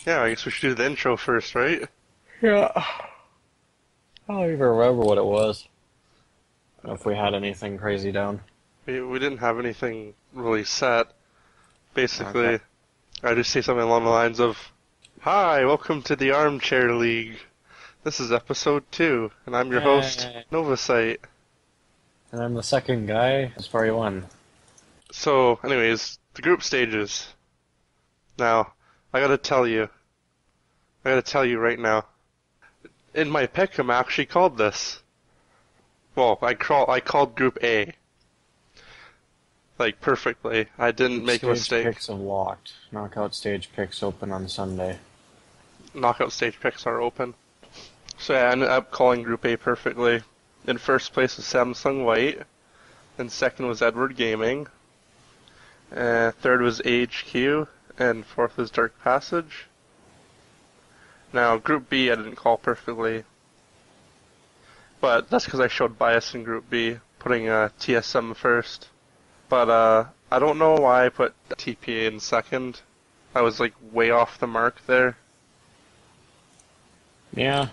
Yeah, I guess we should do the intro first, right? Yeah. I don't even remember what it was. If we had anything crazy down. We didn't have anything really set. Okay. Basically, I just say something along the lines of, "Hi, welcome to the Armchair League. This is episode 2, and I'm your host, Yay. Novasight." And I'm the second guy, AspariOne. So, anyways, the group stages. Now, I gotta tell you right now. In my pick'em, I actually called this. Well, I called Group A. Like, perfectly. I didn't Group make a stage mistake. picks have locked. Knockout stage picks open on Sunday. Knockout stage picks are open. So yeah, I ended up calling Group A perfectly. In first place was Samsung White, and second was Edward Gaming, third was AHQ, and fourth was Dark Passage. Now, Group B I didn't call perfectly, but that's because I showed bias in Group B, putting TSM first. But I don't know why I put TPA in second. I was like way off the mark there. Yeah.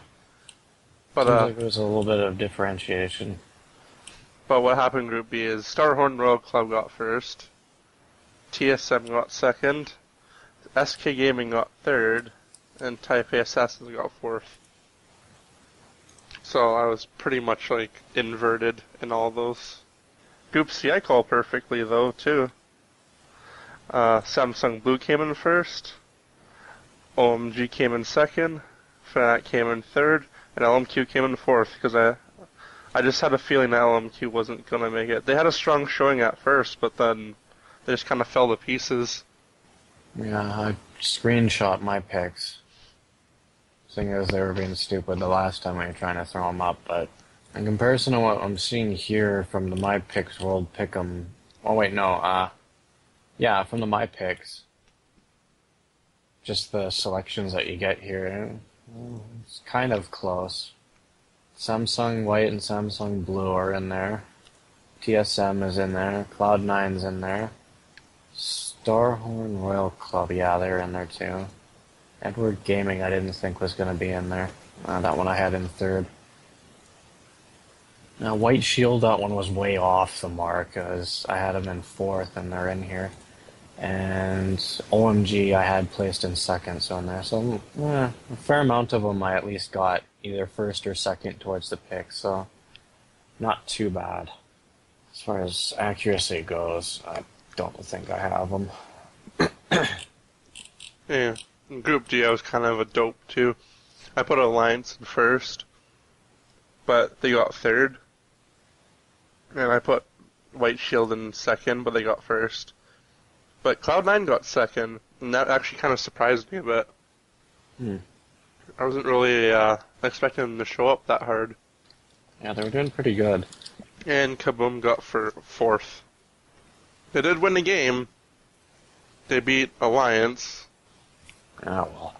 But Seems like there's a little bit of differentiation. But what happened in Group B is Starhorn Royal Club got first, TSM got second, SK Gaming got third, and Taipei Assassins got fourth. So I was pretty much like inverted in all those. Group C I called perfectly though too. Samsung Blue came in first, OMG came in second, Fnatic came in third, and LMQ came in fourth because I just had a feeling that LMQ wasn't gonna make it. They had a strong showing at first, but then they just kind of fell to pieces. Yeah, I screenshot my picks. Seeing as they were being stupid the last time we were trying to throw them up, but in comparison to what I'm seeing here from the My Picks World Pick'em... Oh wait, no, yeah, from the My Picks. Just the selections that you get here, it's kind of close. Samsung White and Samsung Blue are in there. TSM is in there. Cloud9's in there. Starhorn Royal Club, yeah, they're in there too. Edward Gaming I didn't think was going to be in there. That one I had in third. Now White Shield, that one was way off the mark, because I had them in fourth and they're in here. And OMG I had placed in second, so in there. So a fair amount of them I at least got either first or second towards the pick, so not too bad. As far as accuracy goes, I don't think I have them. Yeah, in Group D I was kind of a dope too. I put Alliance in first, but they got third. And I put White Shield in second, but they got first. But Cloud9 got second, and that actually kind of surprised me a bit. I wasn't really expecting them to show up that hard. Yeah, they were doing pretty good. And Kaboom got for fourth. They did win the game. They beat Alliance. Oh well.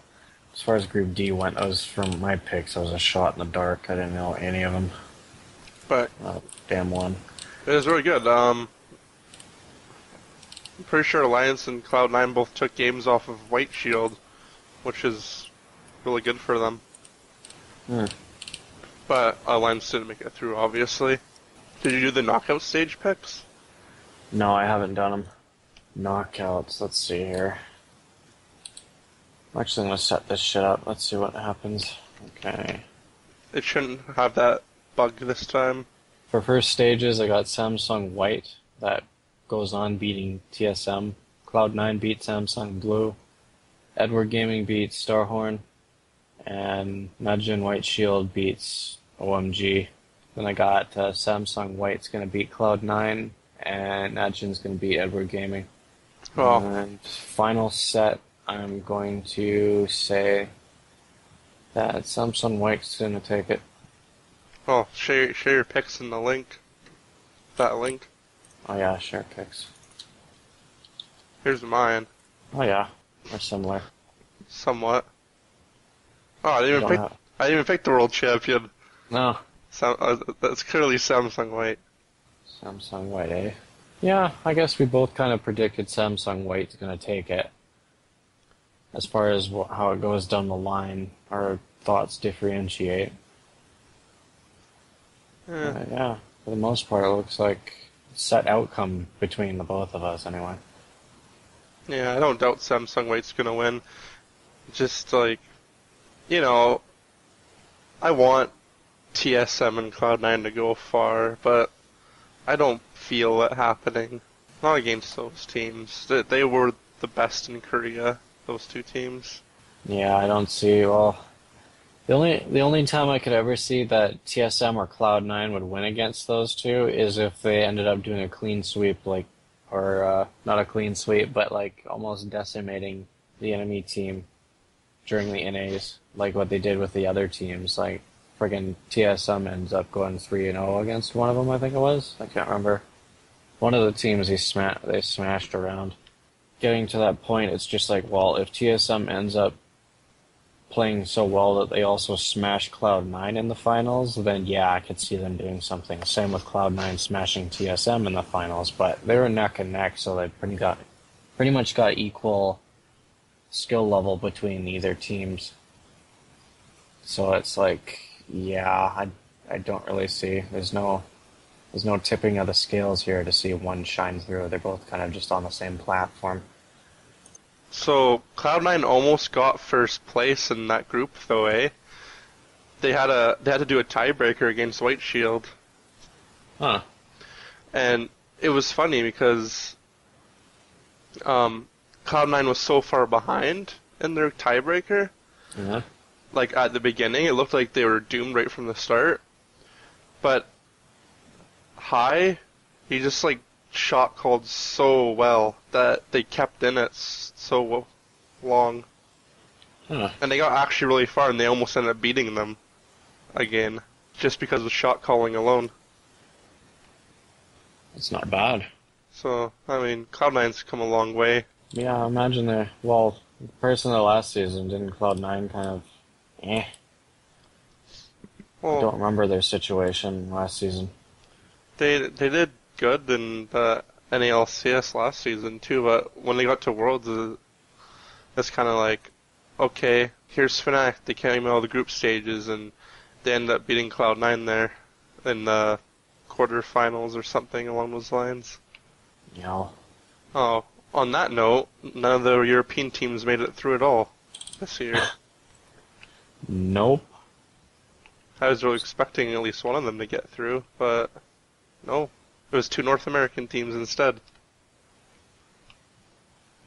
As far as Group D went, I was from my picks. I was a shot in the dark. I didn't know any of them. But Damn one. it was really good. I'm pretty sure Alliance and Cloud9 both took games off of White Shield, which is really good for them. But Alliance didn't make it through, obviously. Did you do the knockout stage picks? No, I haven't done them. Knockouts. Let's see here. I'm actually gonna set this shit up. Let's see what happens. Okay. It shouldn't have that bug this time. For first stages, I got Samsung White. That goes on beating TSM. Cloud9 beat Samsung Blue. Edward Gaming beats Starhorn. And Najin White Shield beats OMG. Then I got Samsung White's going to beat Cloud9. And Najin's going to beat Edward Gaming. Oh. And final set, I'm going to say that Samsung White's going to take it. Oh, share your picks in the link. That link. Oh yeah, share picks. Here's mine. Oh yeah, they're similar. Somewhat. Oh, I didn't even pick the world champion. No. That's clearly Samsung White. Samsung White, eh? Yeah, I guess we both kind of predicted Samsung White's going to take it. as far as how it goes down the line, our thoughts differentiate. Yeah, for the most part, it looks like set outcome between the both of us, anyway. Yeah, I don't doubt Samsung White's gonna win. Just like, you know, I want TSM and Cloud9 to go far, but I don't feel it happening. Not against those teams. They were the best in Korea, those two teams. Yeah, I don't see, well, the only time I could ever see that TSM or Cloud9 would win against those two is if they ended up doing a clean sweep, like, or not a clean sweep, but like almost decimating the enemy team during the NAs, like what they did with the other teams. Like, friggin' TSM ends up going 3-0 against one of them, I think it was. I can't remember. One of the teams they smashed around. Getting to that point, it's just like, well, if TSM ends up playing so well that they also smash Cloud9 in the finals, then yeah, I could see them doing something. Same with Cloud9 smashing TSM in the finals, but they were neck and neck, so they pretty much got equal skill level between either teams. So it's like, yeah, I don't really see. There's no tipping of the scales here to see one shine through. They're both kind of just on the same platform. So Cloud9 almost got first place in that group, though, eh? They had to do a tiebreaker against White Shield. Huh. And it was funny because Cloud9 was so far behind in their tiebreaker. Yeah. Like at the beginning, it looked like they were doomed right from the start. But High, he just like shot called so well that they kept in it so long. Huh. And they got actually really far, and they almost ended up beating them again, just because of shot calling alone. It's not bad. So, I mean, Cloud9's come a long way. Yeah, I imagine they're, well, personally last season, didn't Cloud9 kind of, I Well, don't remember their situation last season. they did good in the NALCS last season too, but when they got to Worlds, it's kind of like, okay, here's Fnatic. They came out of the group stages, and they ended up beating Cloud9 there in the quarterfinals or something along those lines. Yeah. Oh, on that note, none of the European teams made it through at all this year. Nope. I was really expecting at least one of them to get through, but no. It was two North American teams instead.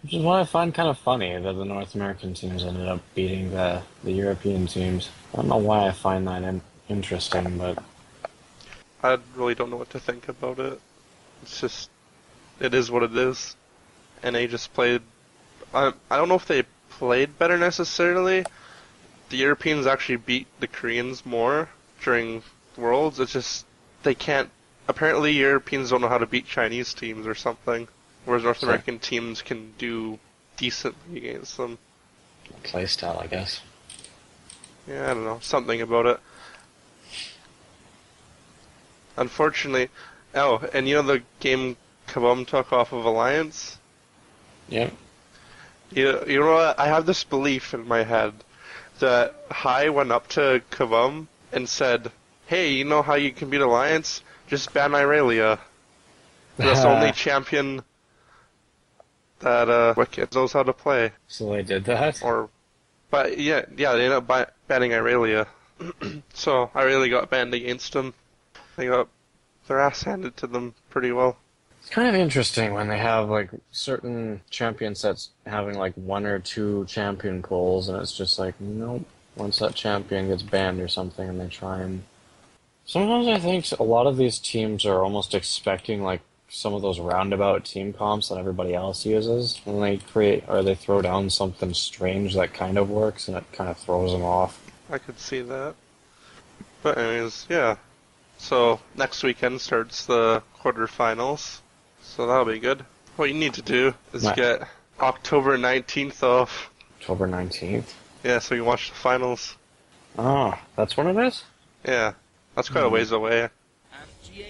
Which is what I find kind of funny, that the North American teams ended up beating the European teams. I don't know why I find that interesting, but I really don't know what to think about it. It's just, it is what it is. And they just played, I don't know if they played better necessarily. The Europeans actually beat the Koreans more during Worlds. It's just, they can't, apparently Europeans don't know how to beat Chinese teams or something, whereas North American teams can do decently against them. playstyle, I guess. Yeah, I don't know, something about it. Unfortunately, oh, and you know the game Kabum took off of Alliance? Yep. You know what? I have this belief in my head that Hai went up to Kabum and said, hey, you know how you can beat Alliance? Just ban Irelia. That's the only champion that Wicked knows how to play. So they did that? But yeah, they ended up banning Irelia. So Irelia got banned against them. They got their ass handed to them pretty well. It's kind of interesting when they have like certain champion sets having like one or two champion pulls, and it's just like, nope, once that champion gets banned or something, and they try and... Sometimes I think a lot of these teams are almost expecting like some of those roundabout team comps that everybody else uses, and they create, or they throw down something strange that kind of works, and it kind of throws them off. I could see that. But anyways, yeah. So next weekend starts the quarterfinals. So that'll be good. What you need to do is get October 19th off. October 19th? Yeah, so you can watch the finals. Oh, that's when it is? Yeah, that's quite a ways away.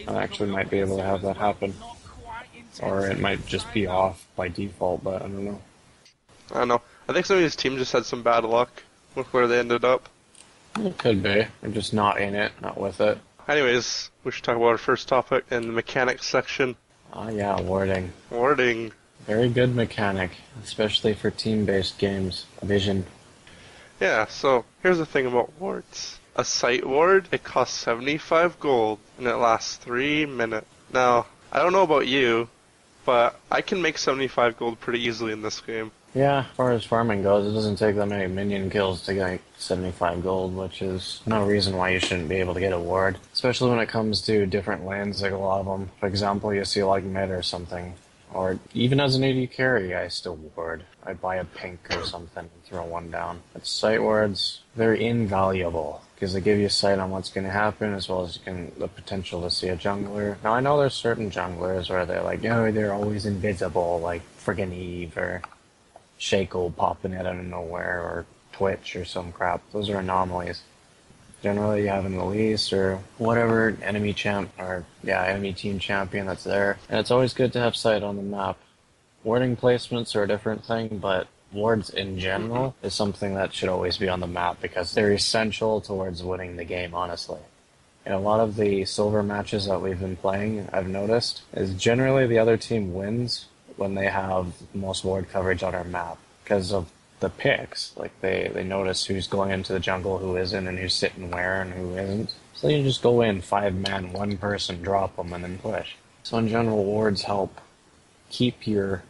I actually might be able to have that happen. Or it might just be off by default, but I don't know. I don't know. I think some of these teams just had some bad luck with where they ended up. It could be. They're just not in it, not with it. Anyways, we should talk about our first topic in the mechanics section. Oh yeah, warding. Warding. Very good mechanic, especially for team-based games. Vision. Yeah, so here's the thing about wards. A sight ward, it costs 75 gold, and it lasts 3 minutes. Now, I don't know about you, but I can make 75 gold pretty easily in this game. Yeah, as far as farming goes, it doesn't take that many minion kills to get 75 gold, which is no reason why you shouldn't be able to get a ward. Especially when it comes to different lanes, like a lot of them. For example, you see like mid or something. Or even as an AD carry, I still ward. I'd buy a pink or something and throw one down. But sight wards, they're invaluable, because they give you sight on what's going to happen, as well as the potential to see a jungler. Now I know there's certain junglers where they're like, oh, they're always invisible, like friggin' Eve, or Shaco popping it out of nowhere, or Twitch or some crap. Those are anomalies. Generally you have an Elise or whatever enemy team champion that's there. And it's always good to have sight on the map. Warding placements are a different thing, but wards in general is something that should always be on the map because they're essential towards winning the game, honestly. In a lot of the silver matches that we've been playing, I've noticed, is generally the other team wins when they have the most ward coverage on our map because of the picks. Like they notice who's going into the jungle, who isn't, and who's sitting where and who isn't. So you just go in 5-man, one person, drop them, and then push. So in general, wards help keep your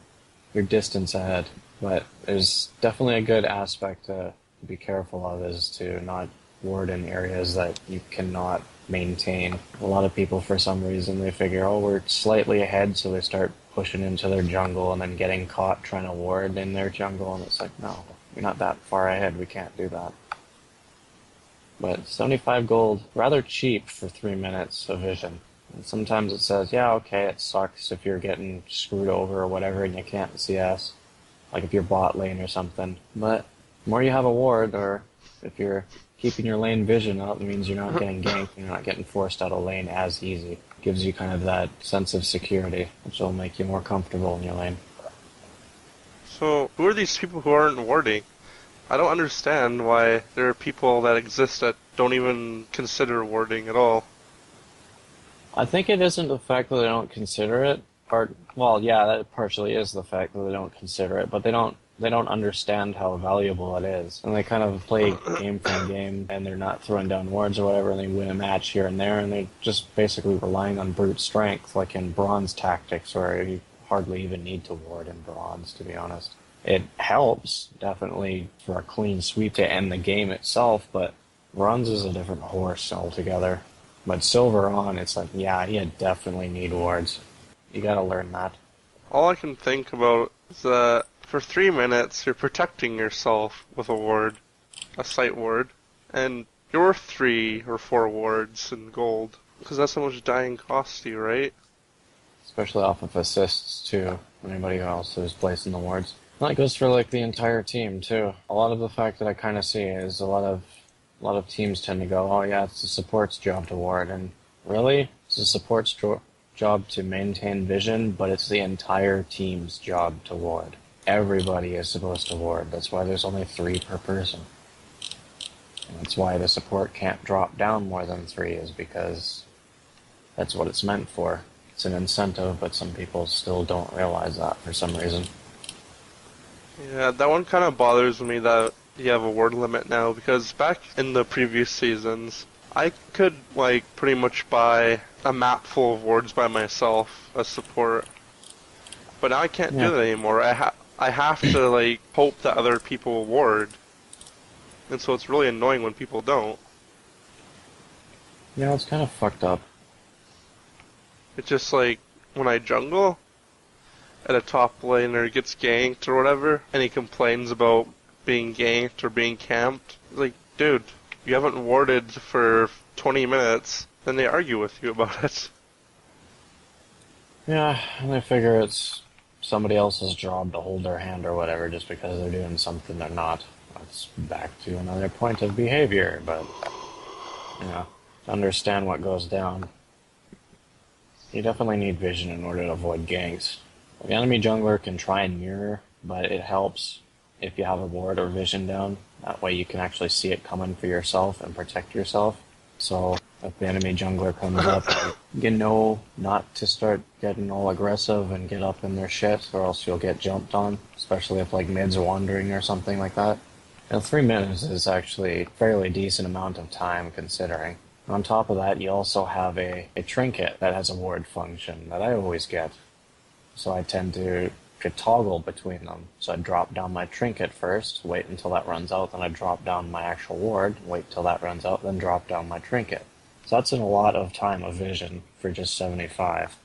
distance ahead. But there's definitely a good aspect to be careful of, is to not ward in areas that you cannot maintain. A lot of people, for some reason, they figure, oh, we're slightly ahead, so they start pushing into their jungle and then getting caught trying to ward in their jungle, and it's like, no, you're not that far ahead, we can't do that. But 75 gold, rather cheap for 3 minutes of vision. And sometimes it says, yeah, okay, it sucks if you're getting screwed over or whatever and you can't CS, like if you're bot lane or something. But the more you have a ward, or if you're keeping your lane vision up, it means you're not getting ganked, you're not getting forced out of lane as easy. Gives you kind of that sense of security, which will make you more comfortable in your lane. So, who are these people who aren't warding? I don't understand why there are people that exist that don't even consider warding at all. I think it isn't the fact that they don't consider it, or, well, yeah, that partially is the fact that they don't consider it, but they don't understand how valuable it is. And they kind of play game from game, and they're not throwing down wards or whatever, and they win a match here and there, and they're just basically relying on brute strength, like in bronze tactics, where you hardly even need to ward in bronze, to be honest. It helps, definitely, for a clean sweep to end the game itself, but bronze is a different horse altogether. But silver on, it's like, yeah, you definitely need wards. You gotta learn that. All I can think about is that for 3 minutes, you're protecting yourself with a ward, a sight ward, and you're worth 3 or 4 wards in gold, because that's how much dying costs you, right? Especially off of assists, too. Anybody else who's placing the wards. And that goes for, like, the entire team, too. A lot of the fact that I kind of see is a lot of teams tend to go, oh yeah, it's the support's job to ward, and really, it's the support's job to maintain vision, but it's the entire team's job to ward. Everybody is supposed to ward. That's why there's only 3 per person. And that's why the support can't drop down more than 3, is because that's what it's meant for. It's an incentive, but some people still don't realize that for some reason. Yeah, that one kind of bothers me that you have a ward limit now, because back in the previous seasons, I could, like, pretty much buy a map full of wards by myself as support. But now I can't do that anymore. I have to, like, hope that other people ward. And so it's really annoying when people don't. Yeah, it's kind of fucked up. It's just like, when I jungle, and a top laner gets ganked or whatever, and he complains about being ganked or being camped, it's like, dude, you haven't warded for 20 minutes, then they argue with you about it. Yeah, and they figure it's somebody else's job to hold their hand or whatever just because they're doing something they're not. That's back to another point of behavior, but, you know, to understand what goes down, you definitely need vision in order to avoid ganks. The enemy jungler can try and mirror, but it helps if you have a ward or vision down. That way you can actually see it coming for yourself and protect yourself. So if the enemy jungler comes up, you know not to start getting all aggressive and get up in their shit, or else you'll get jumped on, especially if like mid's wandering or something like that. And 3 minutes is actually a fairly decent amount of time considering. On top of that, you also have a trinket that has a ward function that I always get. So I tend to toggle between them. So I drop down my trinket first, wait until that runs out, then I drop down my actual ward, wait till that runs out, then drop down my trinket. So that's a lot of time of vision for just 75.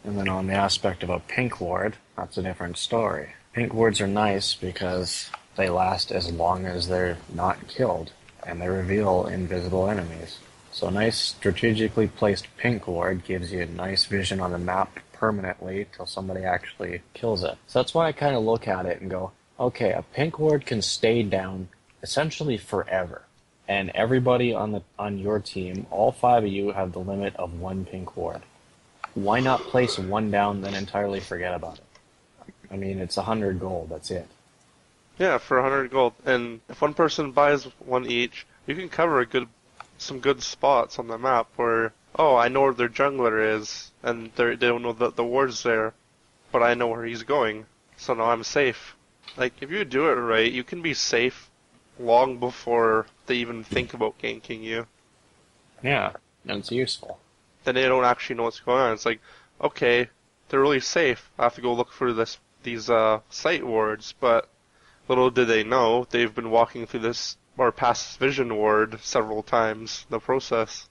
And then on the aspect of a pink ward, that's a different story. Pink wards are nice because they last as long as they're not killed, and they reveal invisible enemies. So a nice strategically placed pink ward gives you nice vision on the map permanently till somebody actually kills it. So that's why I kind of look at it and go, okay, a pink ward can stay down essentially forever. And everybody on your team, all 5 of you, have the limit of 1 pink ward. Why not place 1 down, then entirely forget about it? I mean, it's 100 gold, that's it. Yeah, for 100 gold. And if one person buys 1 each, you can cover some good spots on the map where, oh, I know where their jungler is, and they don't know that the ward's there, but I know where he's going, so now I'm safe. Like, if you do it right, you can be safe long before they even think about ganking you. Yeah, and it's useful. Then they don't actually know what's going on. It's like, okay, they're really safe. I have to go look for these sight wards, but little did they know, they've been walking through this, or past this vision ward several times in the process.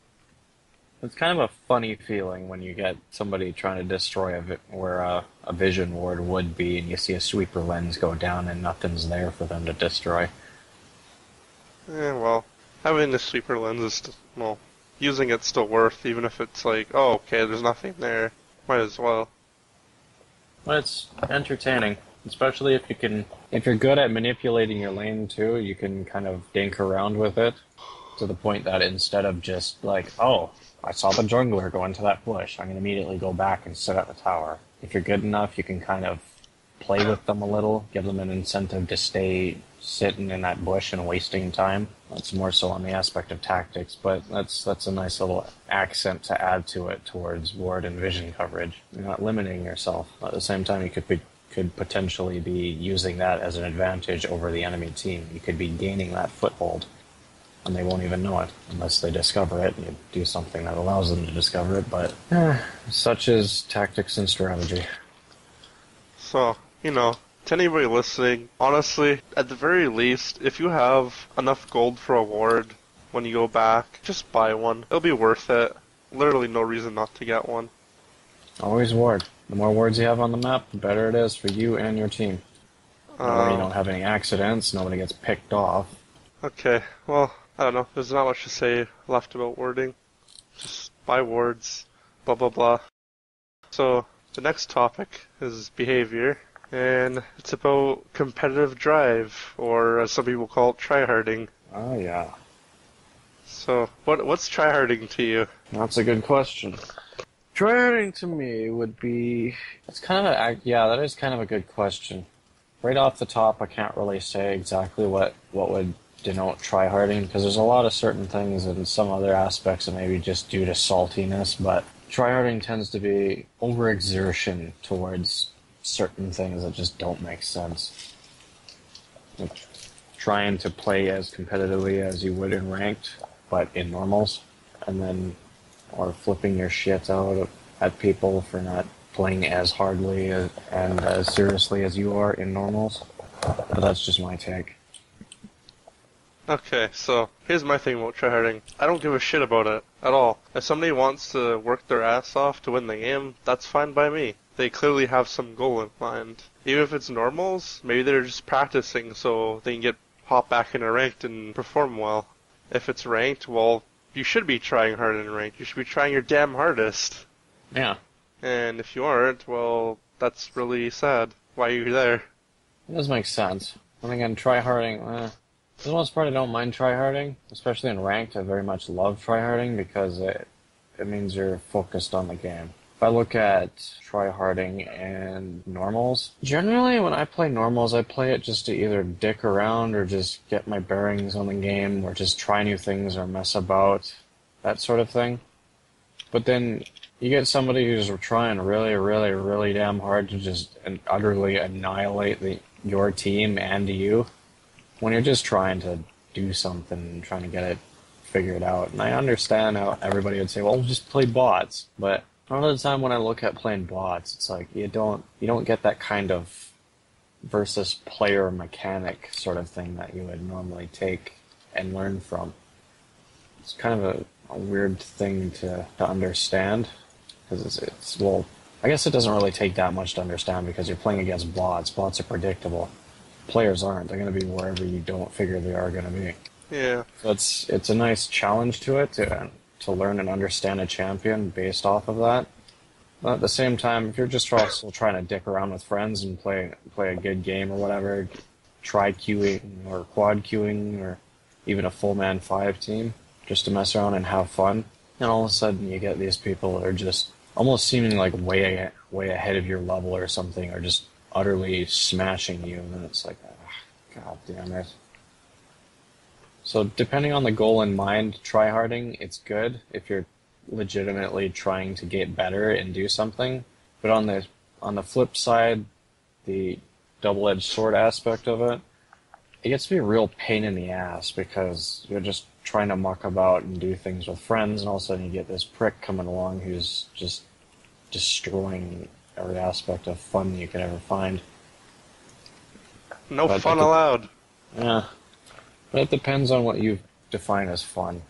It's kind of a funny feeling when you get somebody trying to destroy where a vision ward would be, and you see a sweeper lens go down and nothing's there for them to destroy. Yeah, well, having the sweeper lens is, using it's still worth, even if it's like, oh, okay, there's nothing there. Might as well. Well, it's entertaining, especially if you're good at manipulating your lane too, you can kind of dink around with it to the point that instead of just like, oh, I saw the jungler go into that bush, I'm going to immediately go back and sit at the tower. If you're good enough, you can kind of play with them a little, give them an incentive to stay sitting in that bush and wasting time. That's more so on the aspect of tactics, but that's a nice little accent to add to it towards ward and vision coverage. You're not limiting yourself. At the same time, you could potentially be using that as an advantage over the enemy team. You could be gaining that foothold, and they won't even know it unless they discover it, and you do something that allows them to discover it, but such is tactics and strategy. So, to anybody listening, honestly, at the very least, if you have enough gold for a ward when you go back, just buy one. It'll be worth it. Literally no reason not to get one. Always ward. The more wards you have on the map, the better it is for you and your team. That way you don't have any accidents, nobody gets picked off. Okay, well, I don't know. There's not much to say left about warding. Just buy wards, blah blah blah. So, the next topic is behavior, and it's about competitive drive, or as some people call it, tryharding. Oh yeah. So, what's tryharding to you? That's a good question. Tryharding to me would be... that is kind of a good question. Right off the top, I can't really say exactly what would denote tryharding, because there's a lot of certain things and some other aspects that maybe just due to saltiness, but tryharding tends to be overexertion towards certain things that just don't make sense. Like trying to play as competitively as you would in ranked, but in normals, or flipping your shit out at people for not playing as hardly and as seriously as you are in normals. But that's just my take. Okay, so here's my thing about tryharding. I don't give a shit about it at all. If somebody wants to work their ass off to win the game, that's fine by me. They clearly have some goal in mind. Even if it's normals, maybe they're just practicing so they can hop back into ranked and perform well. If it's ranked, well, you should be trying hard in ranked. You should be trying your damn hardest. Yeah. And if you aren't, well, that's really sad. Why are you there? It does make sense. And again, tryharding, for the most part I don't mind tryharding, especially in ranked. I very much love tryharding because it means you're focused on the game. If I look at Tryharding and normals, generally when I play normals, I play it just to either dick around or just get my bearings on the game or just try new things or mess about, that sort of thing. But then you get somebody who's trying really, really, really damn hard to just utterly annihilate your team and you when you're just trying to do something and trying to get it figured out. And I understand how everybody would say, well, just play bots, but a lot of the time when I look at playing bots, it's like you don't get that kind of versus player mechanic sort of thing that you would normally take and learn from. It's kind of a weird thing to understand, because it's well, I guess it doesn't really take that much to understand because you're playing against bots. Bots are predictable. Players aren't. They're going to be wherever you don't figure they are going to be. Yeah. So it's a nice challenge to it to learn and understand a champion based off of that. But at the same time, if you're just also trying to dick around with friends and play a good game or whatever, try queuing or quad queuing or even a full man 5 team just to mess around and have fun, and all of a sudden you get these people that are just almost seeming like way ahead of your level or something, or just utterly smashing you, and then it's like, oh, god damn it. So depending on the goal in mind, tryharding, it's good if you're legitimately trying to get better and do something. But on the flip side, the double-edged sword aspect of it, it gets to be a real pain in the ass because you're just trying to muck about and do things with friends, and all of a sudden you get this prick coming along who's just destroying every aspect of fun you could ever find. No fun allowed. Yeah. But it depends on what you define as fun.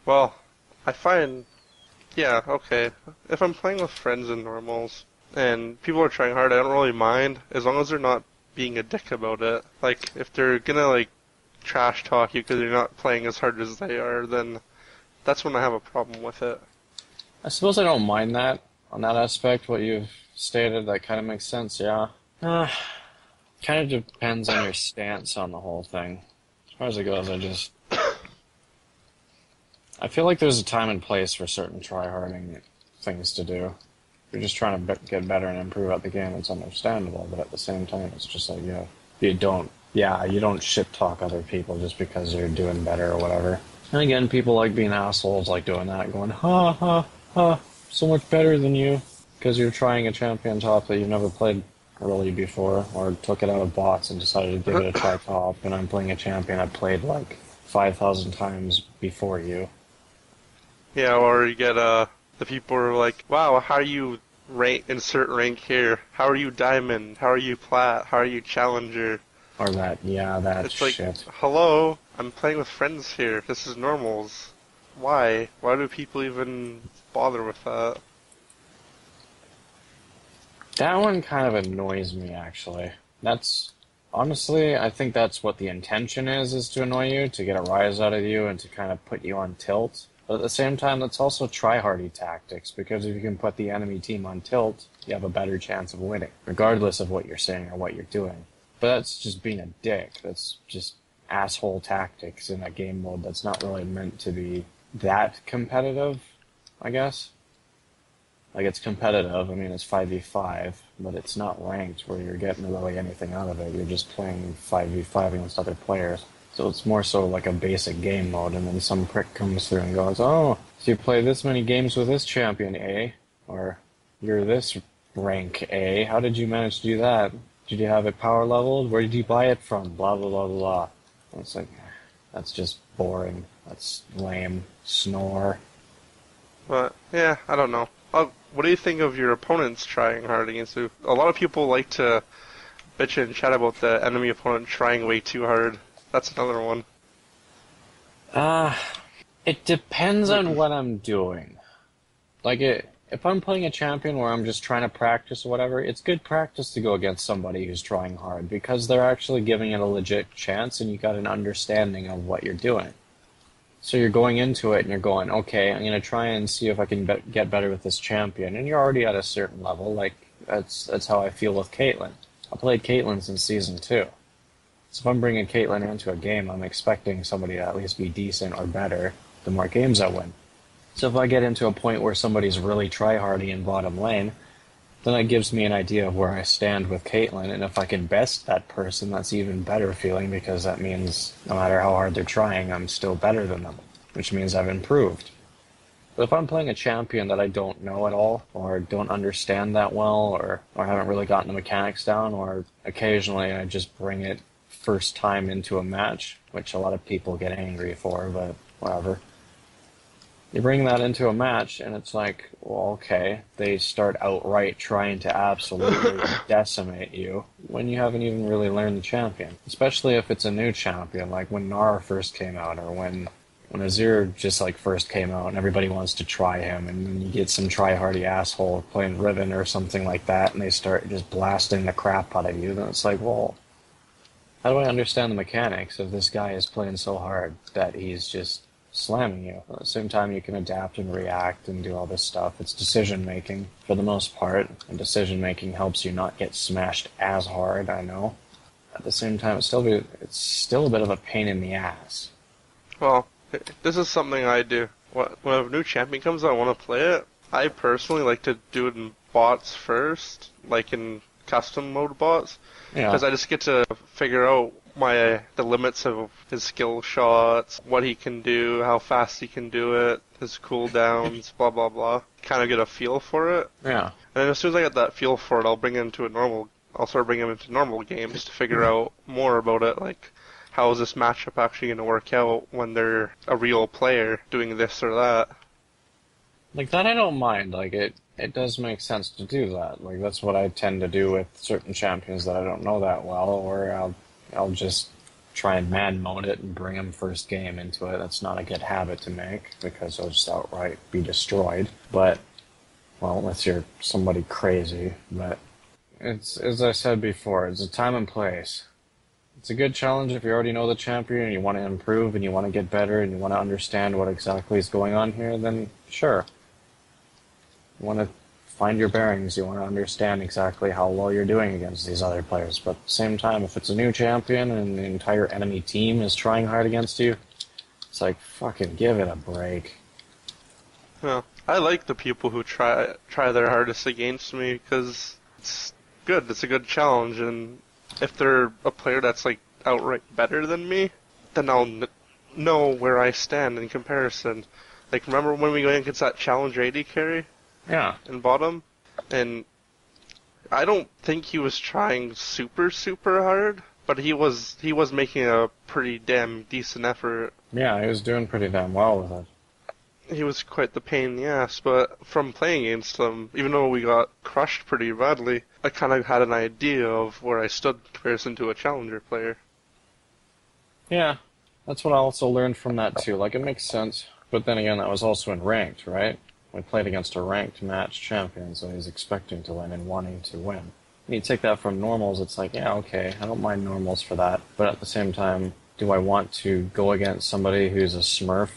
Well, I find, yeah, okay. If I'm playing with friends in normals and people are trying hard, I don't really mind as long as they're not being a dick about it. Like, if they're gonna, like, trash talk you because you're not playing as hard as they are, then that's when I have a problem with it. I suppose I don't mind that on that aspect. What you've stated, that kind of makes sense, yeah. Kind of depends on your stance on the whole thing. As far as it goes, I feel like there's a time and place for certain tryharding things to do. If you're just trying to get better and improve at the game, it's understandable, but at the same time, it's just like, you don't shit talk other people just because you're doing better or whatever. And again, people like being assholes, like doing that, going, ha, ha, ha, so much better than you, because you're trying a champion top that you've never played really before, or took it out of bots and decided to give it a try top, and I'm playing a champion I've played like 5,000 times before you. Yeah, or you get the people who are like, wow, how are you insert rank here? How are you diamond? How are you plat? How are you challenger? Or that it's shit. Like, hello, I'm playing with friends here. This is normals. Why? Why do people even bother with that? That one kind of annoys me, actually. Honestly, I think that's what the intention is to annoy you, to get a rise out of you, and to kind of put you on tilt. But at the same time, that's also tryhardy tactics, because if you can put the enemy team on tilt, you have a better chance of winning, regardless of what you're saying or what you're doing. But that's just being a dick. That's just asshole tactics in a game mode that's not really meant to be that competitive, I guess. Like, it's competitive, I mean, it's 5v5, but it's not ranked where you're getting really anything out of it. You're just playing 5v5 against other players. So it's more so like a basic game mode, and then some prick comes through and goes, oh, so you play this many games with this champion, eh? Or, you're this rank, eh? How did you manage to do that? Did you have it power leveled? Where did you buy it from? Blah, blah, blah, blah. And it's like, that's just boring. That's lame. Snore. But, yeah, I don't know. What do you think of your opponents trying hard against you? A lot of people like to bitch and chat about the enemy opponent trying way too hard. That's another one. It depends on what I'm doing. Like, if I'm playing a champion where I'm just trying to practice or whatever, it's good practice to go against somebody who's trying hard, because they're actually giving it a legit chance and you got an understanding of what you're doing. So you're going into it and you're going, okay, I'm going to try and see if I can get better with this champion. And you're already at a certain level. Like, that's how I feel with Caitlyn. I played Caitlyn since Season 2. So if I'm bringing Caitlyn into a game, I'm expecting somebody to at least be decent or better the more games I win. So if I get into a point where somebody's really tryharding in bottom lane, then that gives me an idea of where I stand with Caitlyn, and if I can best that person, that's even better feeling, because that means no matter how hard they're trying, I'm still better than them, which means I've improved. But if I'm playing a champion that I don't know at all, or don't understand that well, or haven't really gotten the mechanics down, or occasionally I just bring it first time into a match, which a lot of people get angry for, but whatever. You bring that into a match, and it's like, well, okay, they start outright trying to absolutely decimate you when you haven't even really learned the champion. Especially if it's a new champion, like when Gnar first came out, or when Azir just like first came out and everybody wants to try him, and then you get some try-hardy asshole playing Riven or something like that, and they start just blasting the crap out of you, then it's like, well, how do I understand the mechanics if this guy is playing so hard that he's just slamming you? At the same time, you can adapt and react and do all this stuff. It's decision-making for the most part, and decision-making helps you not get smashed as hard, I know. At the same time, it's still a bit of a pain in the ass. Well, this is something I do. When a new champion comes out, I want to play it. I personally like to do it in bots first, like in custom mode bots, because I just get to figure out the limits of his skill shots, what he can do, how fast he can do it, his cooldowns, blah blah blah. Kind of get a feel for it. Yeah. And then as soon as I get that feel for it, I'll start bringing him into normal games to figure out more about it, like how is this matchup actually going to work out when they're a real player doing this or that. Like that I don't mind. Like it does make sense to do that. Like that's what I tend to do with certain champions that I don't know that well, or I'll just try and man mode it and bring him first game into it. That's not a good habit to make, because I'll just outright be destroyed. But, well, unless you're somebody crazy. But it's, as I said before, it's a time and place. It's a good challenge if you already know the champion and you want to improve and you want to get better and you want to understand what exactly is going on here, then sure. You want to find your bearings, you want to understand exactly how well you're doing against these other players. But at the same time, if it's a new champion and the entire enemy team is trying hard against you, it's like, fucking give it a break. Well, I like the people who try their hardest against me, because it's good. It's a good challenge, and if they're a player that's like outright better than me, then I'll know where I stand in comparison. Like, remember when we went against that Challenger AD carry? Yeah. In bottom? And I don't think he was trying super, super hard, but he was making a pretty damn decent effort. Yeah, he was doing pretty damn well with it. He was quite the pain in the ass, but from playing against him, even though we got crushed pretty badly, I kind of had an idea of where I stood in comparison to a Challenger player. Yeah, that's what I also learned from that too. Like, it makes sense, but then again, that was also in ranked, right? We played against a ranked match champion, so he's expecting to win and wanting to win. And you take that from normals, it's like, yeah, okay, I don't mind normals for that. But at the same time, do I want to go against somebody who's a smurf,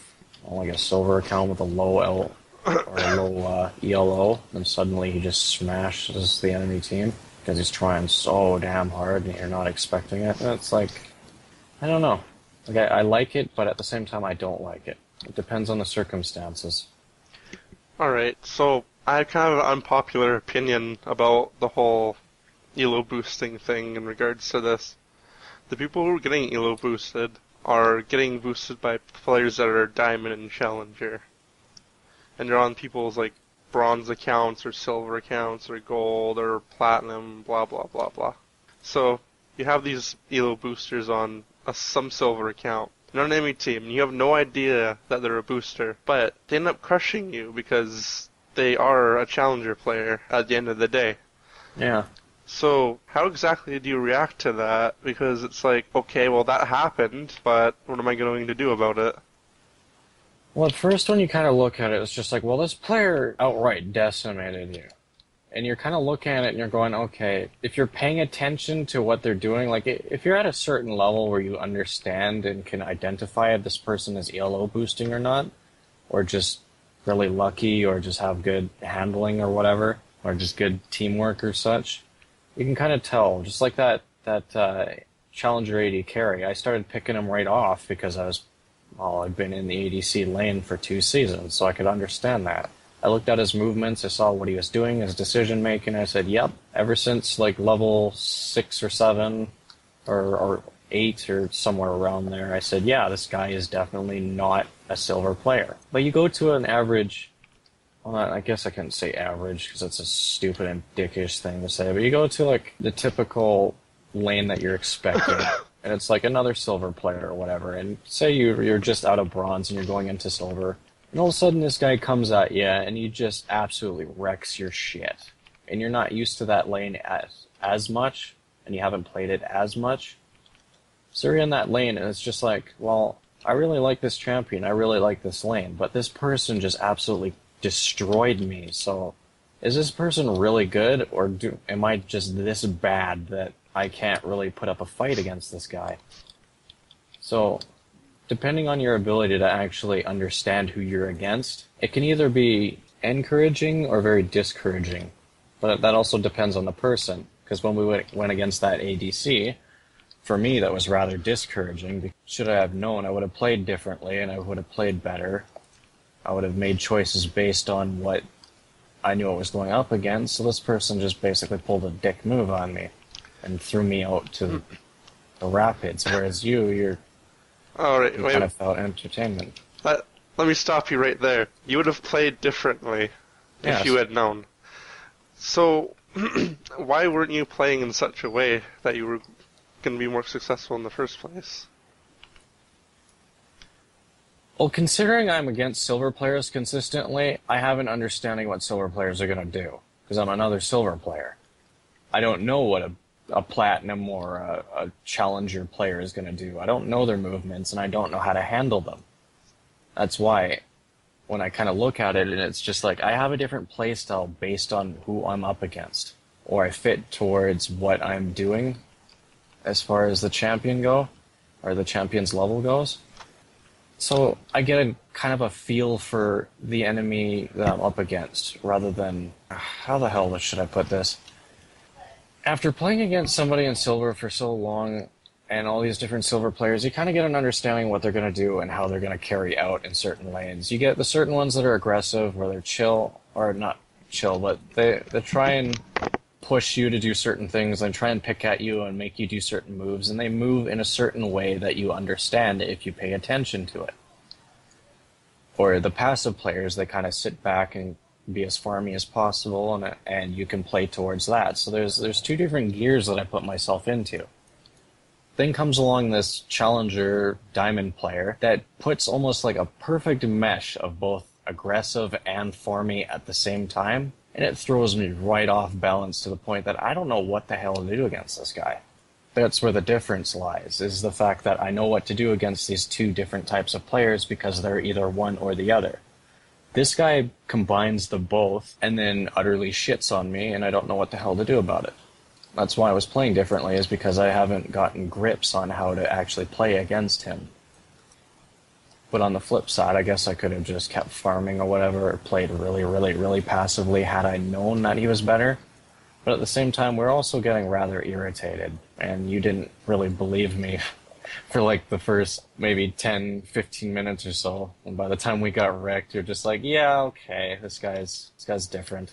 like a silver account with a low L or a low ELO, and suddenly he just smashes the enemy team because he's trying so damn hard and you're not expecting it? And it's like, I don't know. Like, I like it, but at the same time, I don't like it. It depends on the circumstances. Alright, so I have kind of an unpopular opinion about the whole ELO boosting thing in regards to this. The people who are getting ELO boosted are getting boosted by players that are Diamond and Challenger. And they're on people's like bronze accounts or silver accounts or gold or platinum, blah blah blah blah. So you have these ELO boosters on some silver account. They're on an enemy team, and you have no idea that they're a booster, but they end up crushing you because they are a Challenger player at the end of the day. Yeah. So, how exactly do you react to that? Because it's like, okay, well that happened, but what am I going to do about it? Well, at first when you kind of look at it, it's just like, well, this player outright decimated you. And you're kind of looking at it and you're going, okay, if you're paying attention to what they're doing, like if you're at a certain level where you understand and can identify if this person is ELO boosting or not, or just really lucky, or just have good handling or whatever, or just good teamwork or such, you can kind of tell. Just like that Challenger AD carry, I started picking him right off because I was well, I've been in the ADC lane for 2 seasons, so I could understand that. I looked at his movements, I saw what he was doing, his decision making, I said, yep, ever since like level 6 or 7 or 8 or somewhere around there, I said, yeah, this guy is definitely not a silver player. But you go to an average, well, I guess I can't say average because that's a stupid and dickish thing to say, but you go to like the typical lane that you're expecting, and it's like another silver player or whatever, and say you're just out of bronze and you're going into silver, and all of a sudden this guy comes at you and he just absolutely wrecks your shit. And you're not used to that lane as much, and you haven't played it as much. So you're in that lane and it's just like, well, I really like this champion, I really like this lane, but this person just absolutely destroyed me. So is this person really good, or am I just this bad that I can't really put up a fight against this guy? So depending on your ability to actually understand who you're against, it can either be encouraging or very discouraging. But that also depends on the person, because when we went against that ADC, for me that was rather discouraging. Should I have known, I would have played differently and I would have played better. I would have made choices based on what I knew I was going up against, so this person just basically pulled a dick move on me and threw me out to the rapids, whereas you're Alright, you kind of felt entertainment. Let me stop you right there. You would have played differently if you had known. So, why weren't you playing in such a way that you were going to be more successful in the first place? Well, considering I'm against silver players consistently, I have an understanding what silver players are going to do, because I'm another silver player. I don't know what a platinum or a challenger player is going to do. I don't know their movements, and I don't know how to handle them. That's why when I kind of look at it, and it's just like, I have a different playstyle based on who I'm up against, or I fit towards what I'm doing as far as the champion go, or the champion's level goes. So I get a kind of a feel for the enemy that I'm up against, rather than, how the hell should I put this? After playing against somebody in silver for so long, and all these different silver players, you kind of get an understanding what they're going to do and how they're going to carry out in certain lanes. You get the certain ones that are aggressive, where they're chill, or not chill, but they try and push you to do certain things, and try and pick at you and make you do certain moves, and they move in a certain way that you understand if you pay attention to it. Or the passive players, they kind of sit back and be as farmy as possible, and you can play towards that. So there's 2 different gears that I put myself into. Then comes along this challenger diamond player that puts almost like a perfect mesh of both aggressive and farmy at the same time, and it throws me right off balance to the point that I don't know what the hell to do against this guy. That's where the difference lies, is the fact that I know what to do against these 2 different types of players because they're either one or the other. This guy combines the both and then utterly shits on me, and I don't know what the hell to do about it. That's why I was playing differently, is because I haven't gotten grips on how to actually play against him. But on the flip side, I guess I could have just kept farming or whatever, or played really, really, really passively had I known that he was better. But at the same time, we're also getting rather irritated, and you didn't really believe me for like the first maybe 10, 15 minutes or so. And by the time we got wrecked, you're just like, yeah, okay, this guy's different.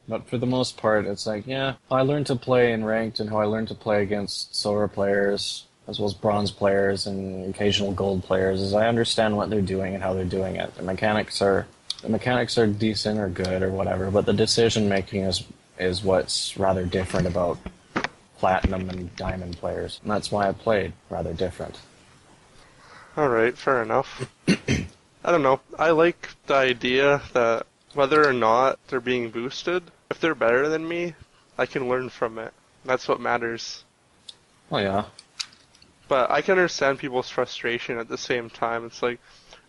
But for the most part, it's like, yeah, I learned to play in ranked, and how I learned to play against silver players, as well as bronze players and occasional gold players, is I understand what they're doing and how they're doing it. The mechanics are decent or good or whatever, but the decision making is what's rather different about platinum and diamond players. And that's why I played rather different. Alright, fair enough. I don't know. I like the idea that whether or not they're being boosted, if they're better than me, I can learn from it. That's what matters. Oh yeah. But I can understand people's frustration at the same time. It's like,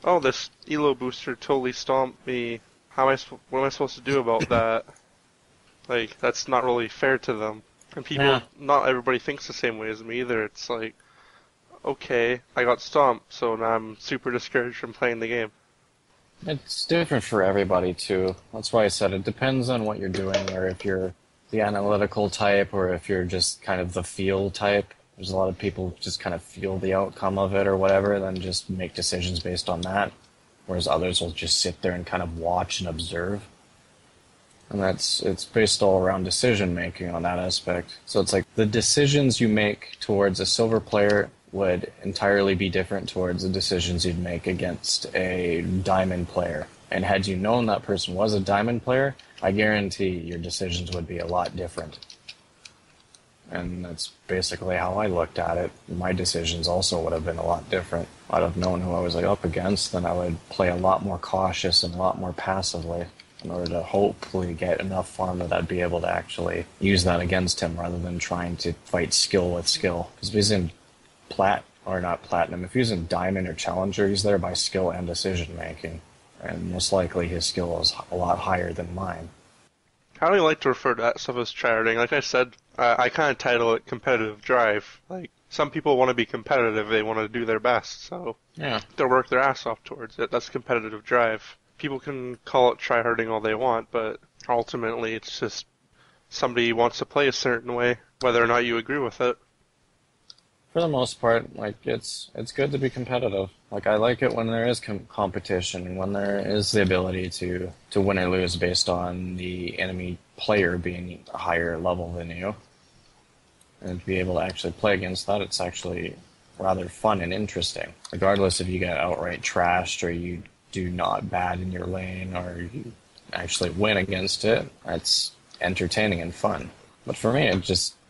oh, this elo booster totally stomped me. What am I supposed to do about that? Like, that's not really fair to them. And people, not everybody thinks the same way as me either. It's like, okay, I got stomped, so now I'm super discouraged from playing the game. It's different for everybody too. That's why I said it depends on what you're doing, or if you're the analytical type, or if you're just kind of the feel type. There's a lot of people who just kind of feel the outcome of it or whatever, then just make decisions based on that. Whereas others will just sit there and kind of watch and observe. And it's based all around decision making on that aspect. So it's like the decisions you make towards a silver player would entirely be different towards the decisions you'd make against a diamond player. And had you known that person was a diamond player, I guarantee your decisions would be a lot different. And that's basically how I looked at it. My decisions also would have been a lot different. I'd have known who I was up against, then I would play a lot more cautious and a lot more passively in order to hopefully get enough farm that I'd be able to actually use that against him rather than trying to fight skill with skill. Because if he's in if he's in diamond or challenger, he's there by skill and decision making. And most likely his skill is a lot higher than mine. I really like to refer to that stuff as tryharding. Like I said, I kind of title it competitive drive. Like, some people want to be competitive, they want to do their best, so yeah, they'll work their ass off towards it. That's competitive drive. People can call it tryharding all they want, but ultimately it's just somebody wants to play a certain way, whether or not you agree with it. For the most part, like, it's good to be competitive. Like, I like it when there is competition, when there is the ability to win or lose based on the enemy player being a higher level than you. And to be able to actually play against that, it's actually rather fun and interesting. Regardless if you get outright trashed or you do not bad in your lane or you actually win against it, it's entertaining and fun. But for me,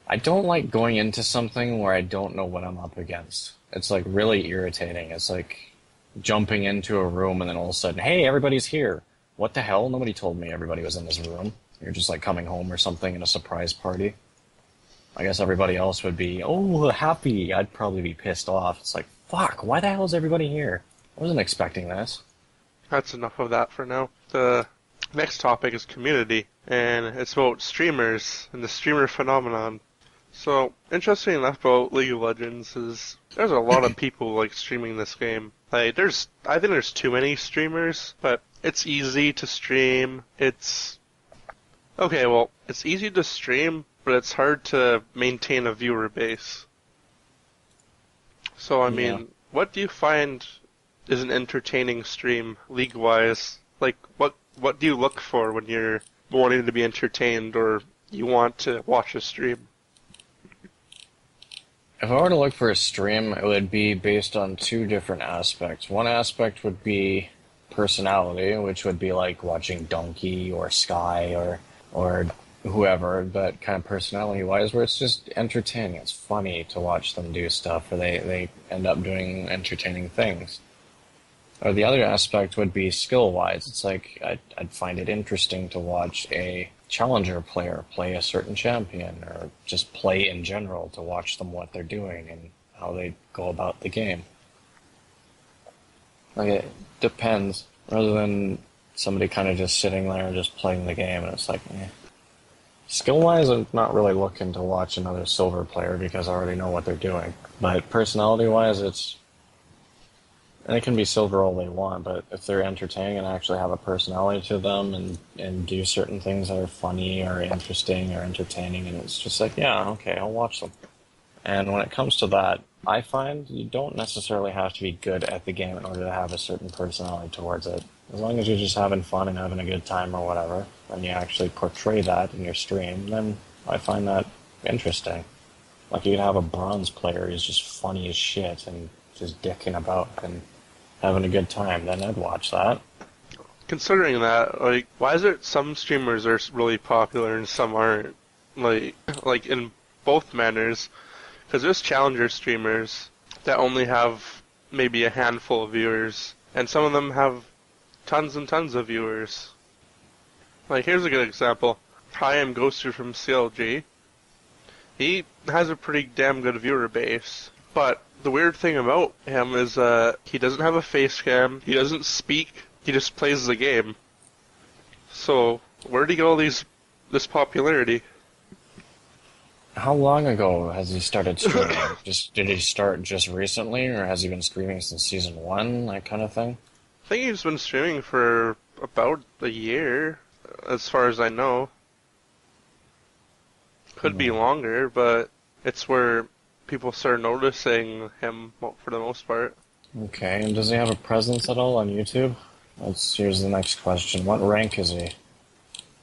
I don't like going into something where I don't know what I'm up against. It's like really irritating. It's like jumping into a room and then all of a sudden, hey, everybody's here. What the hell? Nobody told me everybody was in this room. You're just like coming home or something in a surprise party. I guess everybody else would be, oh, happy. I'd probably be pissed off. It's like, fuck, why the hell is everybody here? I wasn't expecting this. That's enough of that for now. The next topic is community, and it's about streamers and the streamer phenomenon. So, interesting enough about League of Legends is there's a lot of people like streaming this game. Like, I think there's too many streamers, but it's easy to stream. It's easy to stream, but it's hard to maintain a viewer base. So, I mean, what do you find is an entertaining stream, league-wise? Like, what do you look for when you're wanting to be entertained or you want to watch a stream? If I were to look for a stream, it would be based on two different aspects. One aspect would be personality, which would be like watching Donkey or Sky or whoever, but kind of personality-wise, where it's just entertaining. It's funny to watch them do stuff, or they end up doing entertaining things. Or the other aspect would be skill-wise. It's like I'd find it interesting to watch a challenger player play a certain champion, or just play in general, to watch them what they're doing and how they go about the game. Like, it depends, rather than somebody kind of just sitting there and just playing the game, and it's like, eh. Skill-wise, I'm not really looking to watch another silver player because I already know what they're doing. But personality-wise, and it can be silver all they want, but if they're entertaining and actually have a personality to them and do certain things that are funny or interesting or entertaining, and it's just like, yeah, okay, I'll watch them. And when it comes to that, I find you don't necessarily have to be good at the game in order to have a certain personality towards it. As long as you're just having fun and having a good time or whatever, and you actually portray that in your stream, then I find that interesting. Like, you could have a bronze player who's just funny as shit and just dicking about and having a good time, then I'd watch that. Considering that, like, why is it some streamers are really popular and some aren't? Like in both manners, because there's challenger streamers that only have maybe a handful of viewers, and some of them have tons and tons of viewers. Like, here's a good example. Hi, I'm Ghoster from CLG. He has a pretty damn good viewer base, but the weird thing about him is he doesn't have a face cam, he doesn't speak, he just plays the game. So, where did he get all this popularity? How long ago has he started streaming? Did he start just recently, or has he been streaming since Season 1, that kind of thing? I think he's been streaming for about a year, as far as I know. Could be longer, but it's where people started noticing him for the most part. Okay, and does he have a presence at all on YouTube? Here's the next question. What rank is he?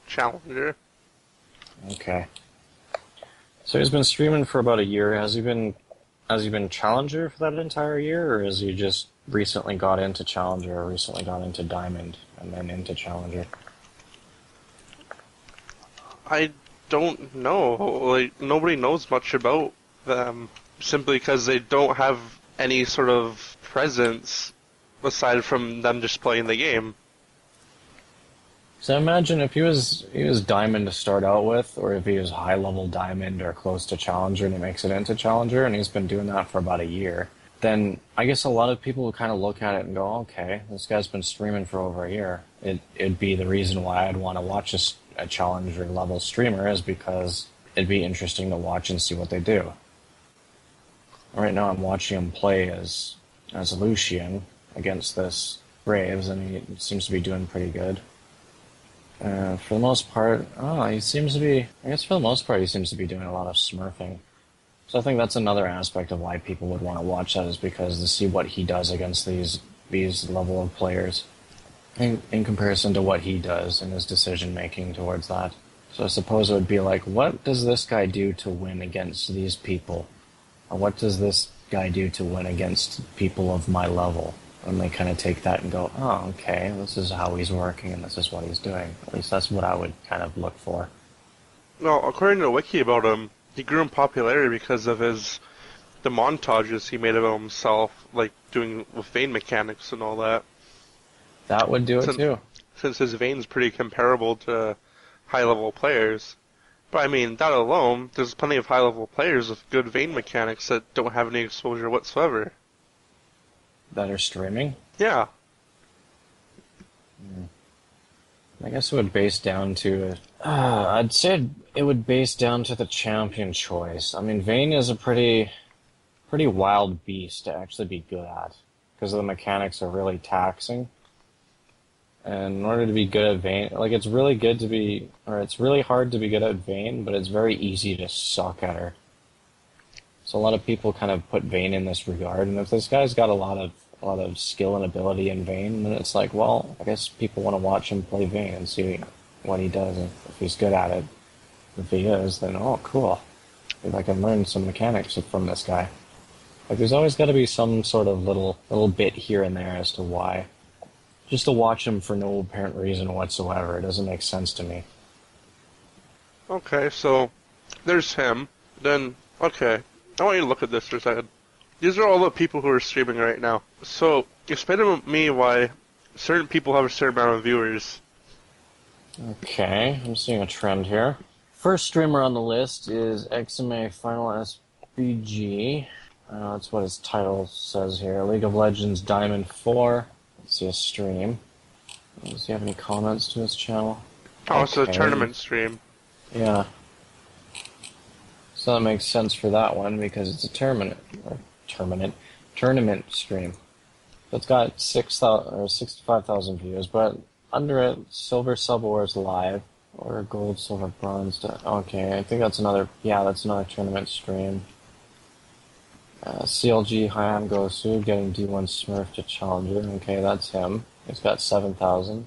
Challenger. Okay. So he's been streaming for about a year. Has he been Challenger for that entire year, or has he just recently got into Challenger, or recently got into Diamond, and then into Challenger? I don't know. Like, nobody knows much about them, simply because they don't have any sort of presence aside from them just playing the game. So imagine if he was Diamond to start out with, or if he was high-level Diamond or close to Challenger and he makes it into Challenger, and he's been doing that for about a year, then I guess a lot of people would kind of look at it and go, okay, this guy's been streaming for over a year. It'd be the reason why I'd want to watch a Challenger-level streamer, is because it'd be interesting to watch and see what they do. Right now I'm watching him play as Lucian against this Graves, and he seems to be doing pretty good. For the most part, he seems to be doing a lot of smurfing. So I think that's another aspect of why people would want to watch that, is because to see what he does against these level of players in comparison to what he does in his decision making towards that. So I suppose it would be like, what does this guy do to win against these people? Or what does this guy do to win against people of my level? And they kind of take that and go, oh, okay, this is how he's working and this is what he's doing. At least that's what I would kind of look for. Well, according to the wiki about him, he grew in popularity because of the montages he made of himself, like doing with vein mechanics and all that. That would do it too. Since his vein's pretty comparable to high-level players. But I mean, that alone, there's plenty of high-level players with good vein mechanics that don't have any exposure whatsoever. That are streaming? Yeah. I guess it would base down to... I'd say it would base down to the champion choice. I mean, Vayne is a pretty wild beast to actually be good at, because the mechanics are really taxing. And in order to be good at Vayne, like, it's really hard to be good at Vayne, but it's very easy to suck at her. So a lot of people kind of put Vayne in this regard, and if this guy's got a lot of skill and ability in Vayne, then it's like, well, I guess people want to watch him play Vayne and see what he does, and if he's good at it. If he is, then oh, cool. Maybe I can learn some mechanics from this guy. Like, there's always got to be some sort of little bit here and there as to why. Just to watch him for no apparent reason whatsoever. It doesn't make sense to me. Okay, so there's him. Then, okay, I want you to look at this for a second. These are all the people who are streaming right now. So, explain to me why certain people have a certain amount of viewers. Okay, I'm seeing a trend here. First streamer on the list is XMA Final SBG. That's what his title says here. League of Legends Diamond 4. Let's see a stream. Does he have any comments to his channel? Oh, it's a tournament stream. Yeah. So that makes sense for that one, because it's a tournament stream. So it's got 65,000 views, but under it, Silver Sub Wars Live, or Gold, Silver, Bronze. Okay, I think that's another tournament stream. CLG Hyan Gosu getting D1 Smurf to Challenger. Okay, that's him. He's got 7,000.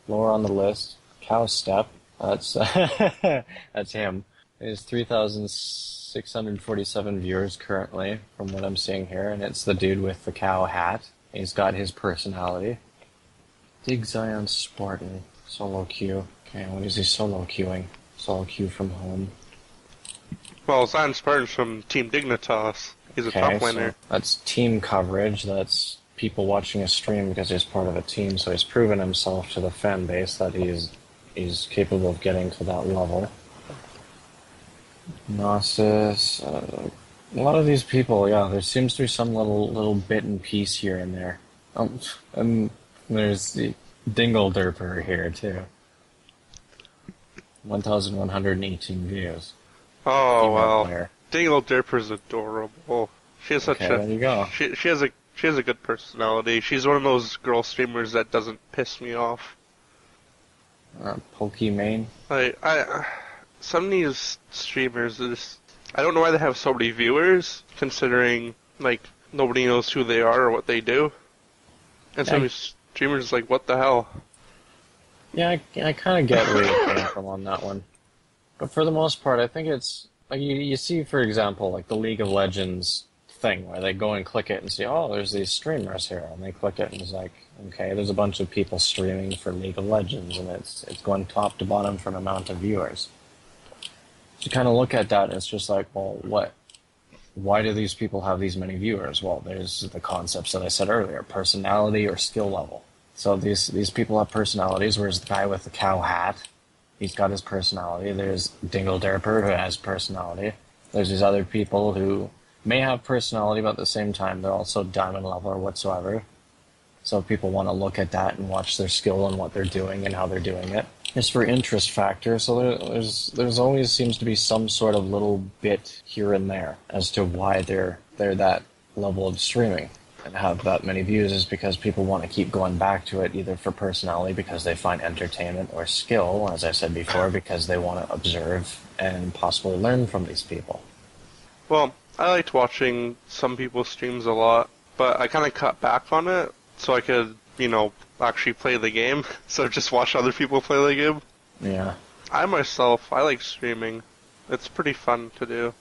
Lower on the list, Cow Step. That's that's him. There's 3,647 viewers currently, from what I'm seeing here, and it's the dude with the cow hat. He's got his personality. Dig Sion Spartan. Solo queue. Okay, what is he solo queuing? Solo queue from home. Well, Sion Spartan's from Team Dignitas. He's a top laner. So that's team coverage. That's people watching his stream because he's part of a team, so he's proven himself to the fan base that he's capable of getting to that level. Gnosis, a lot of these people, yeah, there seems to be some little bit and piece here and there. And there's the Dingle Derper here too. 1,118 views. Oh well, Dingle Derper's adorable. She has such a. There you go. She has a good personality. She's one of those girl streamers that doesn't piss me off. Pokemane. Some of these streamers, I don't know why they have so many viewers, considering, like, nobody knows who they are or what they do. And some streamers like, what the hell? Yeah, I kind of get where you came from on that one. But for the most part, I think it's, like, you see, for example, like the League of Legends thing, where they go and click it and see, oh, there's these streamers here, and they click it and it's like, okay, there's a bunch of people streaming for League of Legends, and it's going top to bottom for an amount of viewers. You kind of look at that and it's just like, well, why do these people have these many viewers? Well, there's the concepts that I said earlier, personality or skill level. So these people have personalities, whereas the guy with the cow hat, he's got his personality. There's Dingle Derper, who has personality. There's these other people who may have personality, but at the same time they're also diamond level or whatsoever. So people want to look at that and watch their skill and what they're doing and how they're doing it. It's for interest factor, so there's always seems to be some sort of little bit here and there as to why they're that level of streaming and have that many views, is because people want to keep going back to it, either for personality because they find entertainment, or skill, as I said before, because they want to observe and possibly learn from these people. Well, I liked watching some people's streams a lot, but I kind of cut back on it so I could, actually play the game. So just watch other people play the game. Yeah. I like streaming. It's pretty fun to do.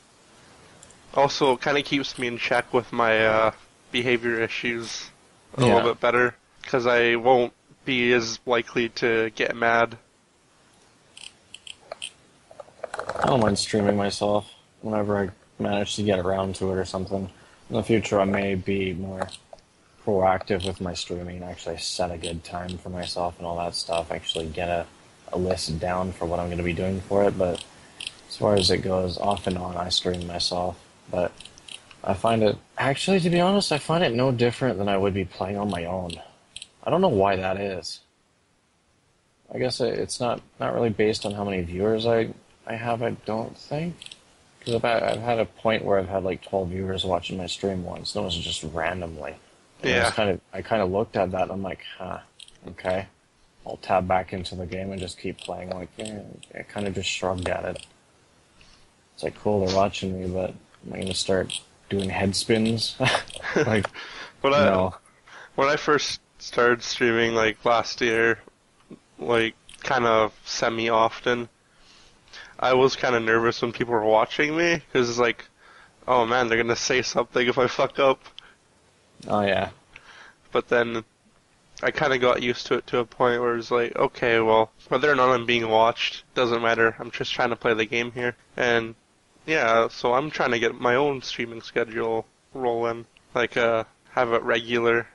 Also, it kind of keeps me in check with my behavior issues a little bit better, because I won't be as likely to get mad. I don't mind streaming myself whenever I manage to get around to it or something. In the future, I may be more proactive with my streaming, actually set a good time for myself and all that stuff, actually get a list down for what I'm going to be doing for it. But as far as it goes, off and on, I stream myself. But I find it, actually, to be honest, I find it no different than I would be playing on my own. I don't know why that is. I guess it's not really based on how many viewers I have, I don't think. Because I've had a point where I've had like 12 viewers watching my stream once, and it was just randomly. Yeah. I kind of looked at that and I'm like, okay. I'll tab back into the game and just keep playing. Like, I kind of just shrugged at it. It's like, cool, they're watching me, but am I going to start doing head spins? Like, no. When I first started streaming, like, last year, like, kind of semi-often, I was kind of nervous when people were watching me, because it's like, oh man, they're going to say something if I fuck up. Oh, yeah. But then I kind of got used to it to a point where it's like, okay, well, whether or not I'm being watched, doesn't matter. I'm just trying to play the game here. And, yeah, so I'm trying to get my own streaming schedule rolling. Like, have it regular.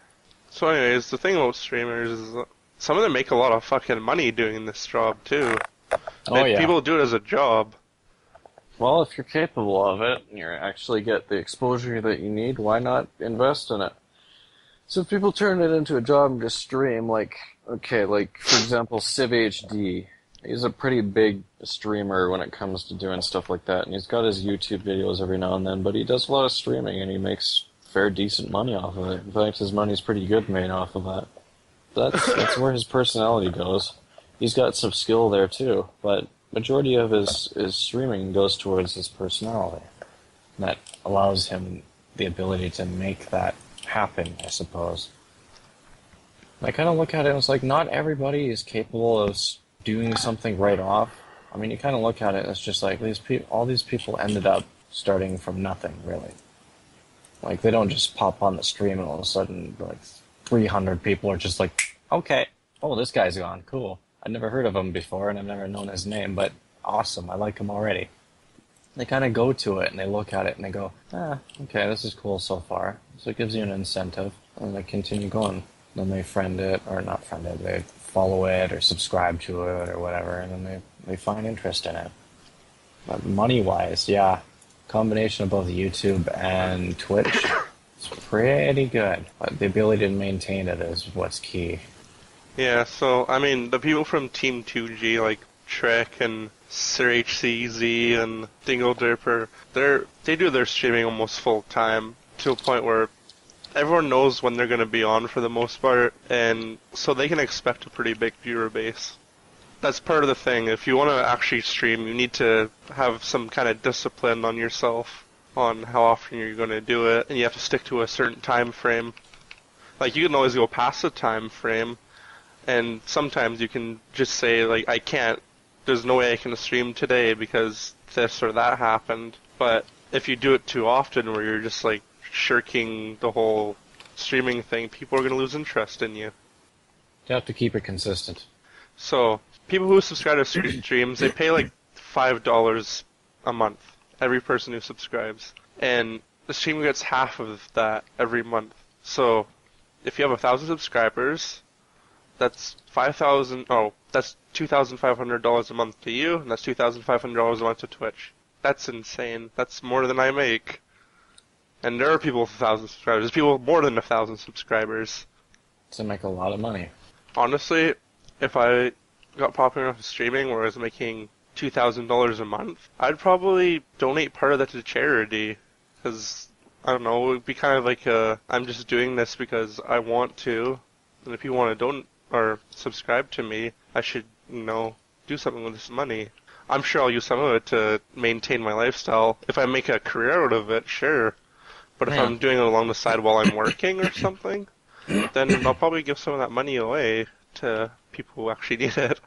So anyways, the thing about streamers is some of them make a lot of fucking money doing this job, too. Oh, yeah. People do it as a job. Well, if you're capable of it, and you actually get the exposure that you need, why not invest in it? So if people turn it into a job and just stream, like, okay, like, for example, CivHD, he's a pretty big streamer when it comes to doing stuff like that, and he's got his YouTube videos every now and then, but he does a lot of streaming, and he makes fair, decent money off of it. In fact, his money's pretty good made off of that. That's where his personality goes. He's got some skill there, too, but majority of his streaming goes towards his personality. And that allows him the ability to make that happen, I suppose. I kind of look at it and it's like, not everybody is capable of doing something right off. I mean, you kind of look at it and it's just like, all these people ended up starting from nothing, really. Like, they don't just pop on the stream and all of a sudden, like, 300 people are just like, okay, oh, this guy's gone, cool. I've never heard of him before, and I've never known his name, but awesome, I like him already. They kind of go to it, and they look at it, and they go, okay, this is cool so far. So it gives you an incentive, and they continue going. Then they friend it, or not friend it, they follow it, or subscribe to it, or whatever, and then they find interest in it. But money-wise, yeah, combination of both YouTube and Twitch, it's pretty good. But the ability to maintain it is what's key. Yeah, so, I mean, the people from Team 2G, like Trek and SirHCZ and Dingle Derper, they do their streaming almost full time, to a point where everyone knows when they're going to be on for the most part, and so they can expect a pretty big viewer base. That's part of the thing. If you want to actually stream, you need to have some kind of discipline on yourself on how often you're going to do it, and you have to stick to a certain time frame. Like, you can always go past the time frame, and sometimes you can just say, like, I can't, there's no way I can stream today because this or that happened. But if you do it too often, where you're just, like, shirking the whole streaming thing, people are going to lose interest in you. You have to keep it consistent. So, people who subscribe to streams, they pay like $5 a month, every person who subscribes. And the stream gets half of that every month. So, if you have 1,000 subscribers, that's that's $2,500 a month to you, and that's $2,500 a month to Twitch. That's insane. That's more than I make. And there are people with 1,000 subscribers. There's people with more than 1,000 subscribers. To make a lot of money. Honestly, if I got popular enough with streaming where I was making $2,000 a month, I'd probably donate part of that to charity. Because, I don't know, it would be kind of like I'm just doing this because I want to. And if you want to donate or subscribe to me, I should, do something with this money. I'm sure I'll use some of it to maintain my lifestyle. If I make a career out of it, sure. But if I'm doing it along the side while I'm working or something, then I'll probably give some of that money away to people who actually need it.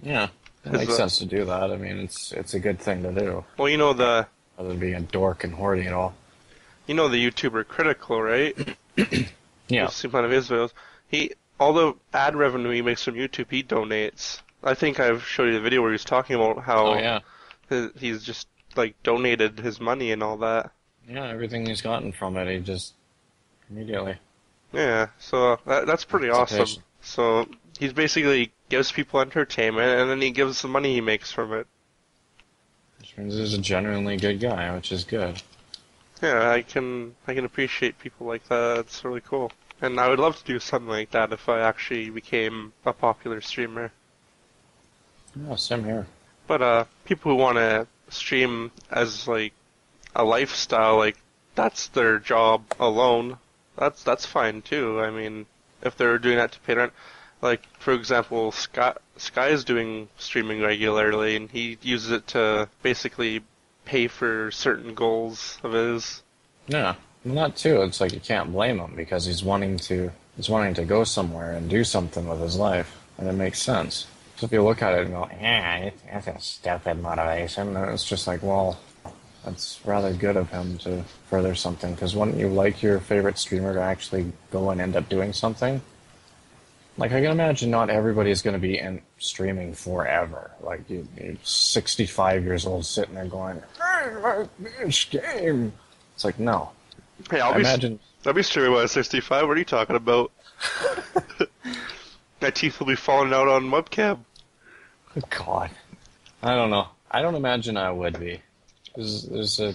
Yeah, it makes sense to do that. I mean, it's a good thing to do. Well, rather than being a dork and hoarding it all. You know the YouTuber Critical, right? Yeah. You've seen one of his videos. All the ad revenue he makes from YouTube, he donates. I think I've showed you the video where he's talking about how he's just like donated his money and all that. Yeah, everything he's gotten from it, he just immediately. Yeah, so that's pretty awesome. So he basically gives people entertainment, and then he gives the money he makes from it. Which means he's a genuinely good guy, which is good. Yeah, I can appreciate people like that. It's really cool. And I would love to do something like that if I actually became a popular streamer. Yeah, same here. But people who want to stream as like a lifestyle, like that's their job alone. That's fine too. I mean, if they're doing that to pay rent, like for example, Sky is doing streaming regularly, and he uses it to basically pay for certain goals of his. Yeah, and that too. It's like you can't blame him because he's wanting to go somewhere and do something with his life, and it makes sense. So if you look at it and go, that's a stupid motivation, then it's just like, well, that's rather good of him to further something, because wouldn't you like your favorite streamer to actually go and end up doing something? Like, I can imagine not everybody is going to be streaming forever. Like, you're 65 years old sitting there going, hey, this game. It's like, no. Hey, I'll be streaming when I'm 65. What are you talking about? My teeth will be falling out on webcam. God. I don't know. I don't imagine I would be. There's a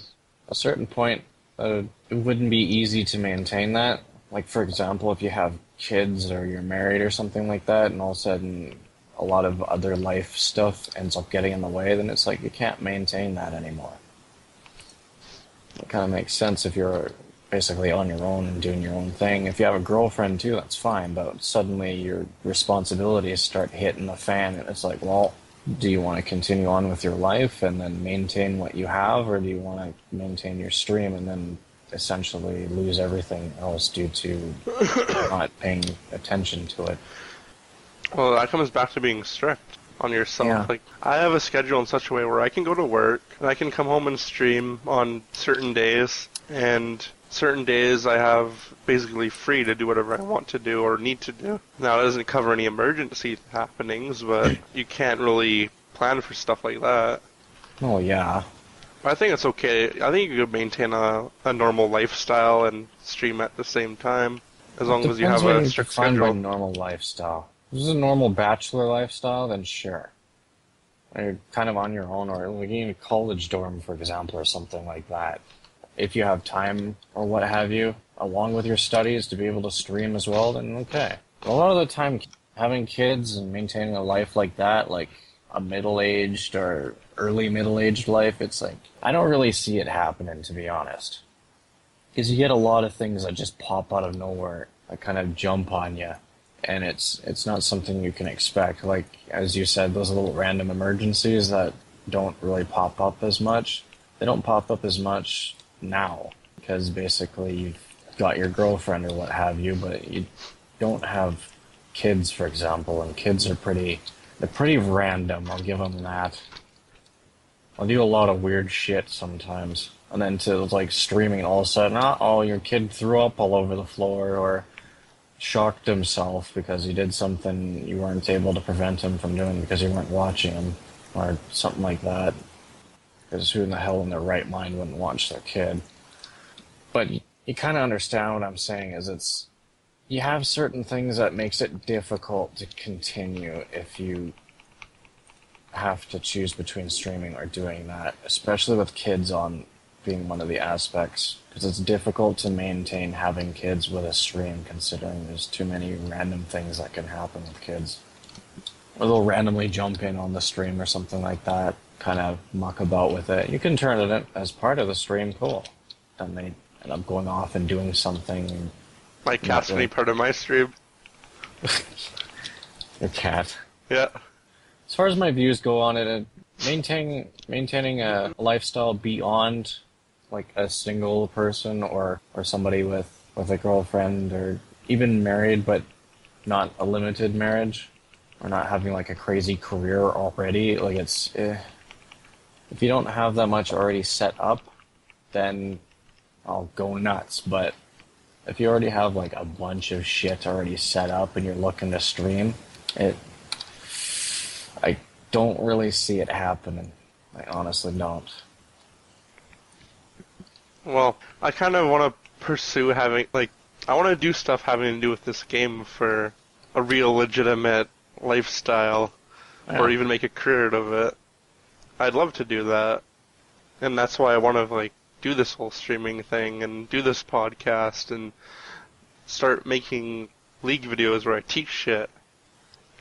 certain point that it wouldn't be easy to maintain that. Like, for example, if you have kids or you're married or something like that, and all of a sudden a lot of other life stuff ends up getting in the way, then it's like you can't maintain that anymore. It kind of makes sense if you're basically on your own and doing your own thing. If you have a girlfriend too, that's fine, but suddenly your responsibilities start hitting the fan, and it's like, well, do you want to continue on with your life and then maintain what you have, or do you want to maintain your stream and then essentially lose everything else due to not paying attention to it? Well, that comes back to being strict on yourself. Yeah. Like, I have a schedule in such a way where I can go to work and I can come home and stream on certain days, and certain days I have basically free to do whatever I want to do or need to do. Now, it doesn't cover any emergency happenings, but you can't really plan for stuff like that. Oh, yeah. I think it's okay. I think you could maintain a normal lifestyle and stream at the same time, as long as you have a strict schedule. By normal lifestyle. If this is a normal bachelor lifestyle, then sure. You're kind of on your own, or like in a college dorm, for example, or something like that. If you have time or what have you, along with your studies, to be able to stream as well, then okay. But a lot of the time, having kids and maintaining a life like that, like a middle-aged or early middle-aged life, it's like, I don't really see it happening, to be honest. Because you get a lot of things that just pop out of nowhere, that kind of jump on you. and it's not something you can expect. Like, as you said, those little random emergencies that don't really pop up as much, they don't pop up as much now, because basically you've got your girlfriend or what have you, but you don't have kids, for example, and kids are they're pretty random, I'll give them that. I'll do a lot of weird shit sometimes, and then to, like, streaming all of a sudden, oh, your kid threw up all over the floor, or shocked himself because he did something you weren't able to prevent him from doing because you weren't watching him, or something like that. Because who in the hell in their right mind wouldn't watch their kid? But you kind of understand what I'm saying, is you have certain things that makes it difficult to continue if you have to choose between streaming or doing that, especially with kids on being one of the aspects, because it's difficult to maintain having kids with a stream, considering there's too many random things that can happen with kids. Or they'll randomly jump in on the stream or something like that, kind of muck about with it. You can turn it in as part of the stream, cool. Then they end up going off and doing something. My cat's really part of my stream. Your cat. Yeah. As far as my views go on it, maintaining a lifestyle beyond like a single person or somebody with a girlfriend, or even married but not a limited marriage, or not having like a crazy career already, like if you don't have that much already set up, then I'll go nuts. But if you already have like a bunch of shit already set up and you're looking to stream, I don't really see it happening. I honestly don't. Well, I kind of want to pursue having, like, I want to do stuff having to do with this game for a real legitimate lifestyle, or even make a career out of it. I'd love to do that. And that's why I want to, like, do this whole streaming thing and do this podcast and start making League videos where I teach shit.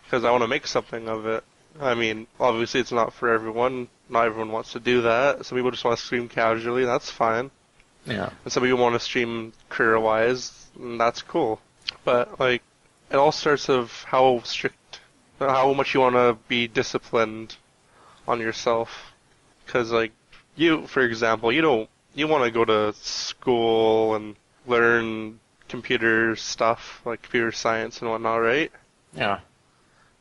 Because I want to make something of it. I mean, obviously it's not for everyone. Not everyone wants to do that. Some people just want to stream casually, that's fine. Yeah. And some people want to stream career-wise, and that's cool. But, like, it all starts of how much you want to be disciplined on yourself. Because, like, you, for example, you want to go to school and learn computer stuff, like computer science and whatnot, right? Yeah.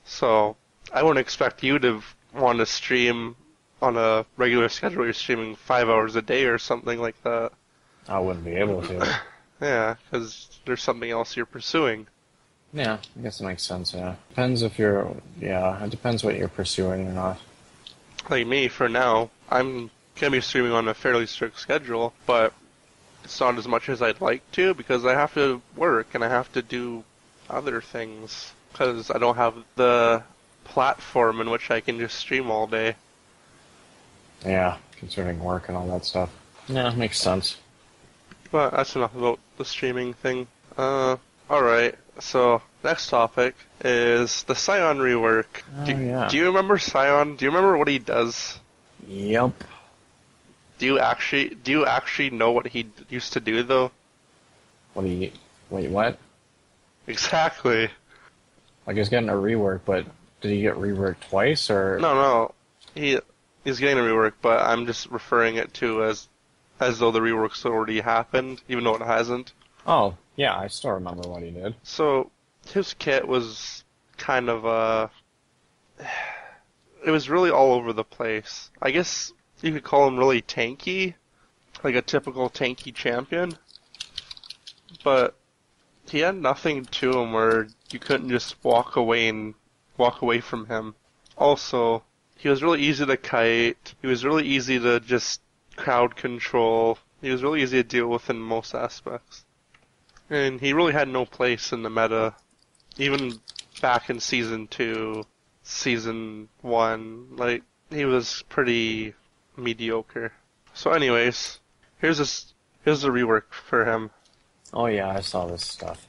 So, I wouldn't expect you to want to stream on a regular schedule. You're streaming 5 hours a day or something like that. I wouldn't be able to. Yeah, because there's something else you're pursuing. Yeah, I guess it makes sense, yeah. It depends what you're pursuing or not. Like me, for now, I'm going to be streaming on a fairly strict schedule, but it's not as much as I'd like to because I have to work and I have to do other things because I don't have the platform in which I can just stream all day. Yeah, concerning work and all that stuff. Yeah, makes sense. But that's enough about the streaming thing. Alright, so next topic is the Sion rework. Do you remember Sion? Do you remember what he does? Yep. Do you actually know what he used to do though? Wait, what? Exactly. Like he's getting a rework, but did he get reworked twice or? No. He's getting a rework, but I'm just referring it to as though the rework's already happened, even though it hasn't. Oh, yeah, I still remember what he did. So, his kit was kind of, it was really all over the place. I guess you could call him really tanky, like a typical tanky champion. But he had nothing to him where you couldn't just walk away from him. Also, he was really easy to kite. He was really easy to just crowd control. He was really easy to deal with in most aspects. And he really had no place in the meta, even back in Season 2, Season 1. Like, he was pretty mediocre. So anyways, here's the rework for him. Oh yeah, I saw this stuff.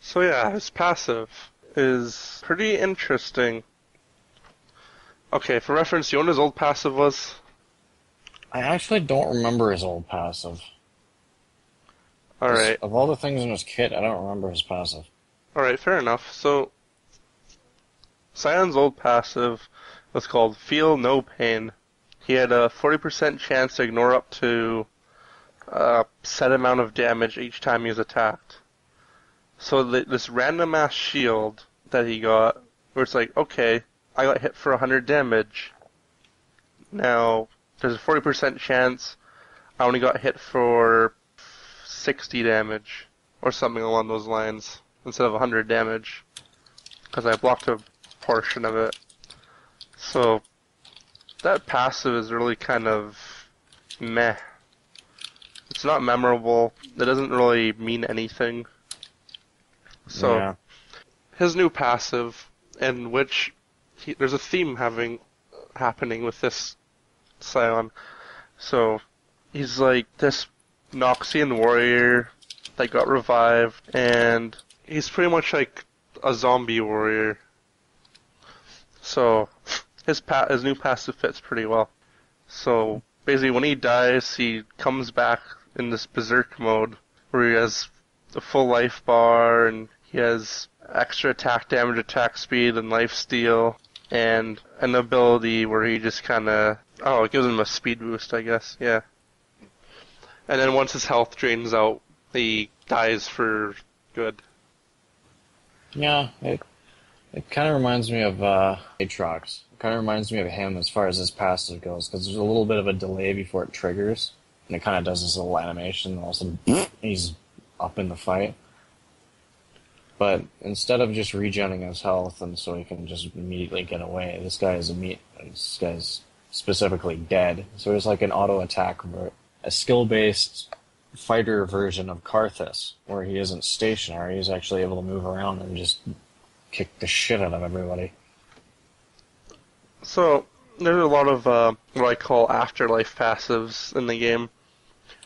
So yeah, his passive is pretty interesting. Okay, for reference, do you know what his old passive was? I actually don't remember his old passive. Alright. Of all the things in his kit, I don't remember his passive. Alright, fair enough. So, Sion's old passive was called Feel No Pain. He had a 40% chance to ignore up to a set amount of damage each time he was attacked. So this random ass shield that he got, where it's like, okay, I got hit for 100 damage. Now, there's a 40% chance I only got hit for 60 damage, or something along those lines, instead of 100 damage, because I blocked a portion of it. So, that passive is really kind of meh. It's not memorable. It doesn't really mean anything. So, Yeah. his new passive, in which there's a theme happening with this Sion. So, he's like this Noxian warrior that got revived, and he's pretty much like a zombie warrior. So, his new passive fits pretty well. So, basically when he dies, he comes back in this berserk mode, where he has a full life bar, and he has extra attack damage, attack speed, and life steal, and an ability where he just kinda, it gives him a speed boost, I guess, yeah. And then once his health drains out, he dies for good. Yeah, it kind of reminds me of Aatrox. It kind of reminds me of him as far as his passive goes, because there's a little bit of a delay before it triggers, and it kind of does this little animation, and all of a sudden, he's up in the fight. But instead of just regenerating his health, and so he can just immediately get away, this guy's specifically dead. So there's like an auto attack, a skill-based fighter version of Karthus, where he isn't stationary, he's actually able to move around and just kick the shit out of everybody. So, there's a lot of what I call afterlife passives in the game.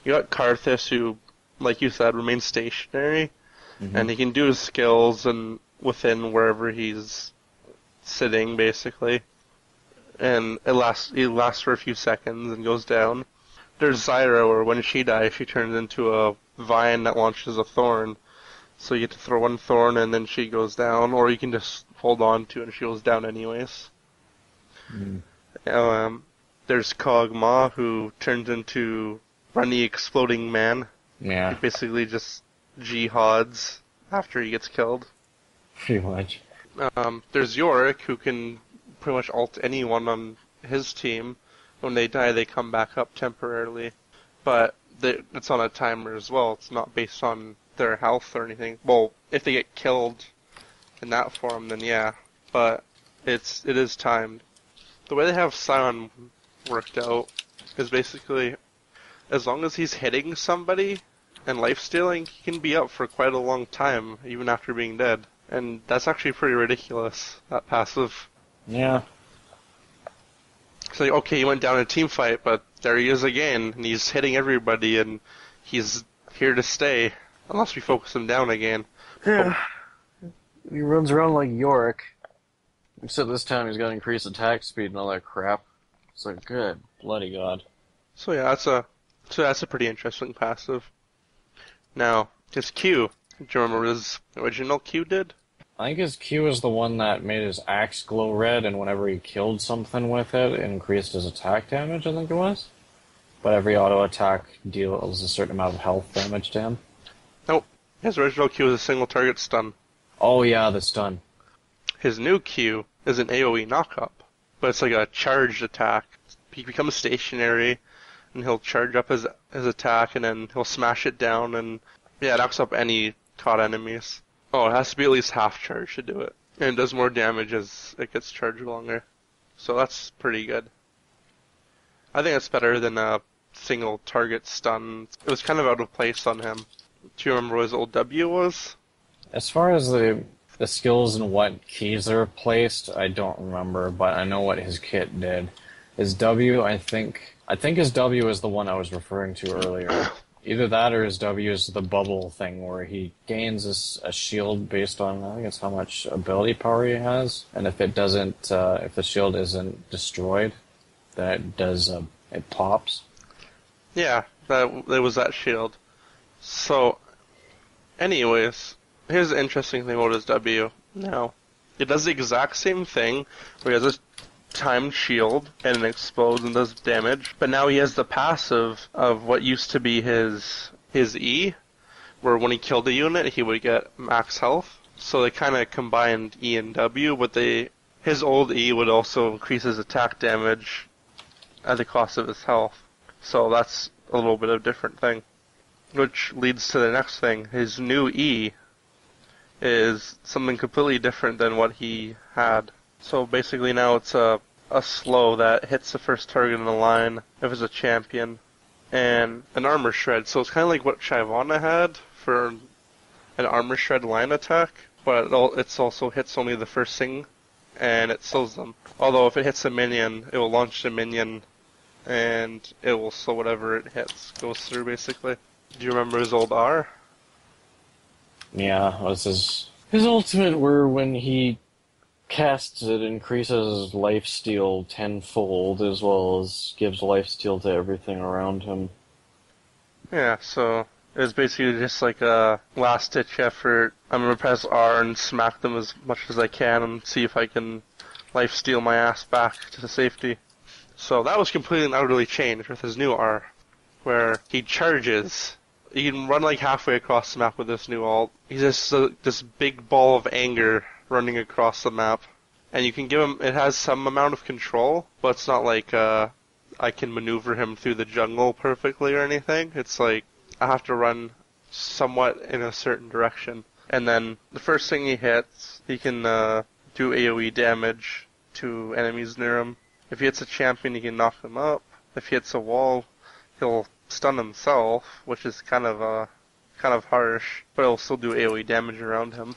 You got Karthus, who, like you said, remains stationary, and he can do his skills and within wherever he's sitting, basically. And he lasts for a few seconds and goes down. There's Zyra, where when she dies, she turns into a vine that launches a thorn. So you get to throw one thorn and then she goes down, or you can just hold on to it and she goes down anyways. There's Kog'Maw, who turns into Runny Exploding Man. Yeah. He basically just jihads after he gets killed. Pretty much. There's Yorick, who can pretty much ult anyone on his team. When they die, they come back up temporarily. But it's on a timer as well. It's not based on their health or anything. Well, if they get killed in that form, then yeah. But it is timed. The way they have Sion worked out is basically, as long as he's hitting somebody and life-stealing, he can be up for quite a long time, even after being dead. And that's actually pretty ridiculous, that passive. Yeah. So, okay, he went down in a team fight, but there he is again, and he's hitting everybody, and he's here to stay, unless we focus him down again. Yeah. He runs around like Yorick. Except this time he's got increased attack speed and all that crap. It's like, good bloody god. So yeah, that's a pretty interesting passive. Now, his Q. Do you remember what his original Q did? I think his Q is the one that made his axe glow red, and whenever he killed something with it, it increased his attack damage, I think it was. But every auto attack deals a certain amount of health damage to him. Nope. His original Q was a single target stun. Oh yeah, the stun. His new Q is an AoE knock-up, but it's like a charged attack. He becomes stationary, and he'll charge up his attack, and then he'll smash it down, and yeah, it knocks up any caught enemies. Oh, it has to be at least half charged to do it. And it does more damage as it gets charged longer. So that's pretty good. I think it's better than a single target stun. It was kind of out of place on him. Do you remember what his old W was? As far as the skills and what keys are placed, I don't remember, but I know what his kit did. His W, I think his W is the one I was referring to earlier. Either that or his W is the bubble thing, where he gains a shield based on, I think it's how much ability power he has, and if it doesn't, if the shield isn't destroyed, then it pops. Yeah, that was that shield. So, anyways, here's the interesting thing about his W now. It does the exact same thing, where he has a timed shield, and it explodes and does damage, but now he has the passive of what used to be his E, where when he killed a unit, he would get max health. So they kind of combined E and W, but his old E would also increase his attack damage at the cost of his health. So that's a little bit of a different thing. Which leads to the next thing. His new E is something completely different than what he had. So basically now it's a slow that hits the first target in the line if it's a champion, and an armor shred. So it's kind of like what Shyvana had for an armor shred line attack, but it also hits only the first thing, and it slows them. Although if it hits a minion, it will launch the minion, and it will slow whatever it hits, goes through basically. Do you remember his old R? Yeah, it was his ultimate where when he casts it increases lifesteal tenfold as well as gives lifesteal to everything around him. Yeah, so it was basically just like a last-ditch effort. I'm gonna press R and smack them as much as I can and see if I can lifesteal my ass back to safety. So that was completely and utterly changed with his new R, where he charges. You can run like halfway across the map with this new ult. He's just this big ball of anger running across the map. And you can give him, it has some amount of control, but it's not like I can maneuver him through the jungle perfectly or anything. It's like I have to run somewhat in a certain direction. And then the first thing he hits, he can do AoE damage to enemies near him. If he hits a champion, he can knock them up. If he hits a wall, he'll stun himself, which is kind of harsh, but it'll still do AoE damage around him.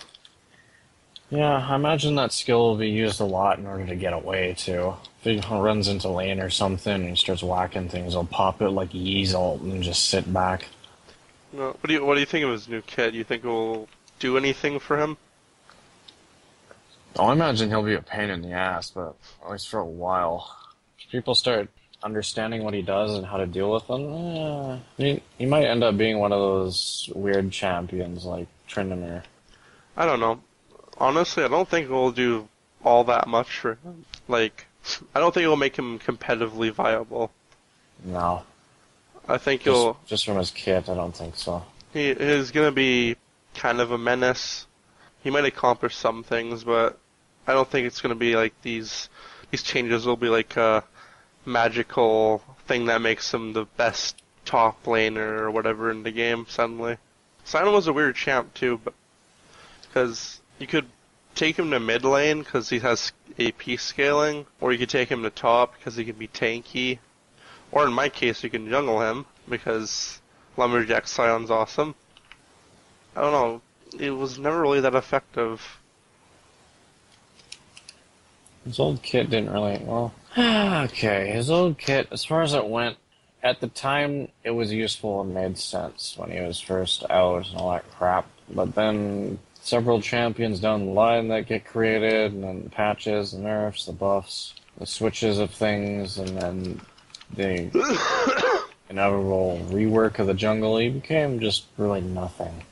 Yeah, I imagine that skill will be used a lot in order to get away, too. If he runs into lane or something and he starts whacking things, he'll pop it like Yee's ult and just sit back. No, what do you think of his new kit? Do you think it will do anything for him? I imagine he'll be a pain in the ass, but at least for a while. If people start understanding what he does and how to deal with them, he might end up being one of those weird champions like Tryndamere. I don't know. Honestly, I don't think it will do all that much for him. Like, I don't think it will make him competitively viable. No. I think just from his kit, I don't think so. He is gonna be kind of a menace. He might accomplish some things, but I don't think it's gonna be like these changes will be like a magical thing that makes him the best top laner or whatever in the game suddenly. Sion was a weird champ too, but because you could take him to mid lane because he has AP scaling, or you could take him to top because he can be tanky, or in my case you can jungle him because Lumberjack Sion's awesome. I don't know, it was never really that effective. His old kit didn't really, well... Okay, his old kit, as far as it went, at the time it was useful and made sense when he was first out and all that crap, but then several champions down the line that get created, and then the patches, the nerfs, the buffs, the switches of things, and then the inevitable rework of the jungle, he became just really nothing.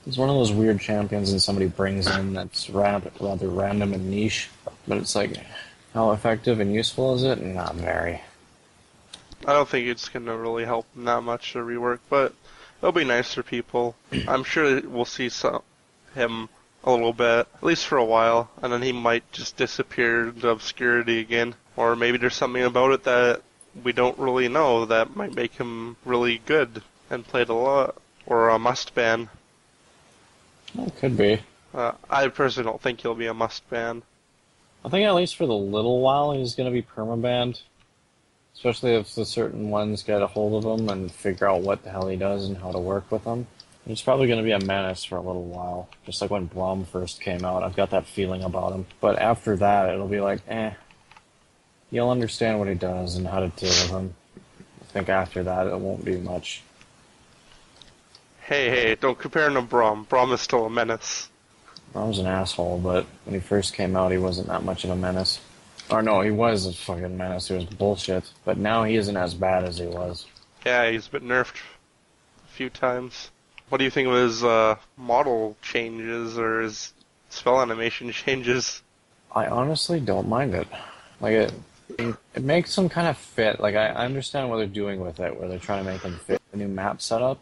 He's one of those weird champions and somebody brings in that's rather random and niche, but it's like, how effective and useful is it? Not very. I don't think it's going to really help him that much to rework, but it'll be nice for people. I'm sure we'll see him a little bit, at least for a while, and then he might just disappear into obscurity again. Or maybe there's something about it that we don't really know that might make him really good and played a lot, or a must ban. It could be. I personally don't think he'll be a must ban. I think at least for the little while he's going to be permabanned. Especially if the certain ones get a hold of him and figure out what the hell he does and how to work with him. He's probably going to be a menace for a little while. Just like when Braum first came out, I've got that feeling about him. But after that, it'll be like, you'll understand what he does and how to deal with him. I think after that, it won't be much. Hey, don't compare him to Braum. Braum is still a menace. Braum's an asshole, but when he first came out, he wasn't that much of a menace. Or no, he was a fucking menace. He was bullshit. But now he isn't as bad as he was. Yeah, he's been nerfed a few times. What do you think of his model changes or his spell animation changes? I honestly don't mind it. Like it makes them kind of fit. Like I understand what they're doing with it, where they're trying to make them fit the new map setup.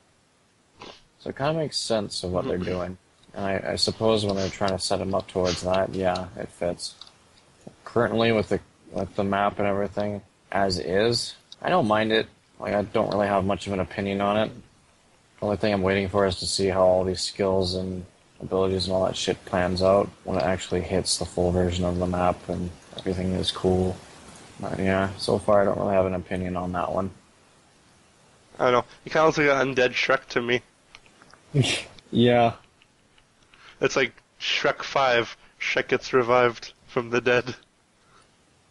So it kind of makes sense of what they're doing. And I suppose when they're trying to set them up towards that, yeah, it fits. Currently, with the map and everything as is, I don't mind it. Like I don't really have much of an opinion on it. The only thing I'm waiting for is to see how all these skills and abilities and all that shit plans out when it actually hits the full version of the map and everything is cool. But yeah, so far I don't really have an opinion on that one. I don't know. He kind of looks like an undead Shrek to me. Yeah. It's like Shrek 5. Shrek gets revived from the dead.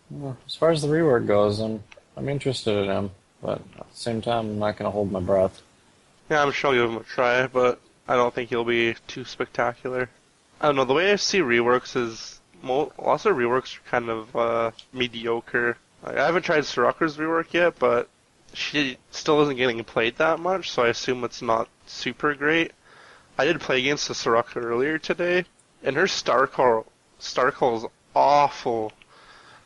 Well, as far as the rework goes, I'm interested in him, but at the same time, I'm not going to hold my breath. Yeah, I'm sure I'll give him a try, but I don't think he'll be too spectacular. I don't know, the way I see reworks is lots of reworks are kind of mediocre. Like, I haven't tried Soraka's rework yet, but she still isn't getting played that much, so I assume it's not super great. I did play against the Soraka earlier today, and her star call is awful,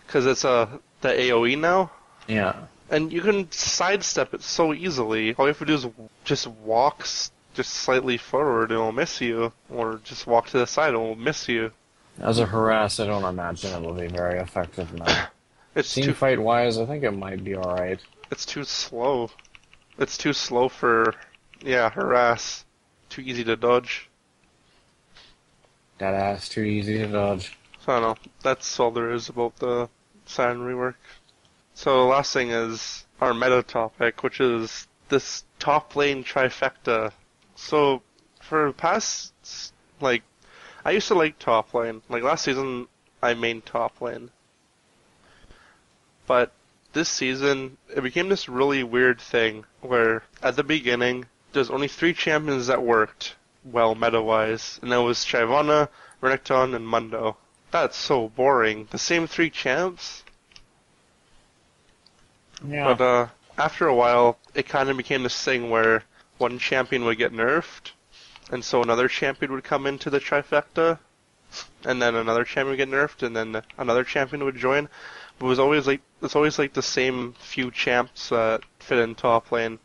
because it's the AoE now. Yeah. And you can sidestep it so easily. All you have to do is just walk just slightly forward and it'll miss you, or just walk to the side and it'll miss you. As a harass, I don't imagine it will be very effective now. Team fight wise, I think it might be alright. It's too slow. It's too slow for, harass. Too easy to dodge. That ass, too easy to dodge. So I don't know. That's all there is about the Sion rework. So the last thing is our meta topic, which is this top lane Triphecta. So for the past, I used to like top lane. Like last season, I mained top lane. But this season, it became this really weird thing where at the beginning, there's only 3 champions that worked well meta-wise, and that was Shyvana, Renekton, and Mundo. That's so boring. The same 3 champs? Yeah. But after a while, it kind of became this thing where one champion would get nerfed, and so another champion would come into the Triphecta, and then another champion would get nerfed, and then another champion would join. But it's always like the same few champs that fit in top lane.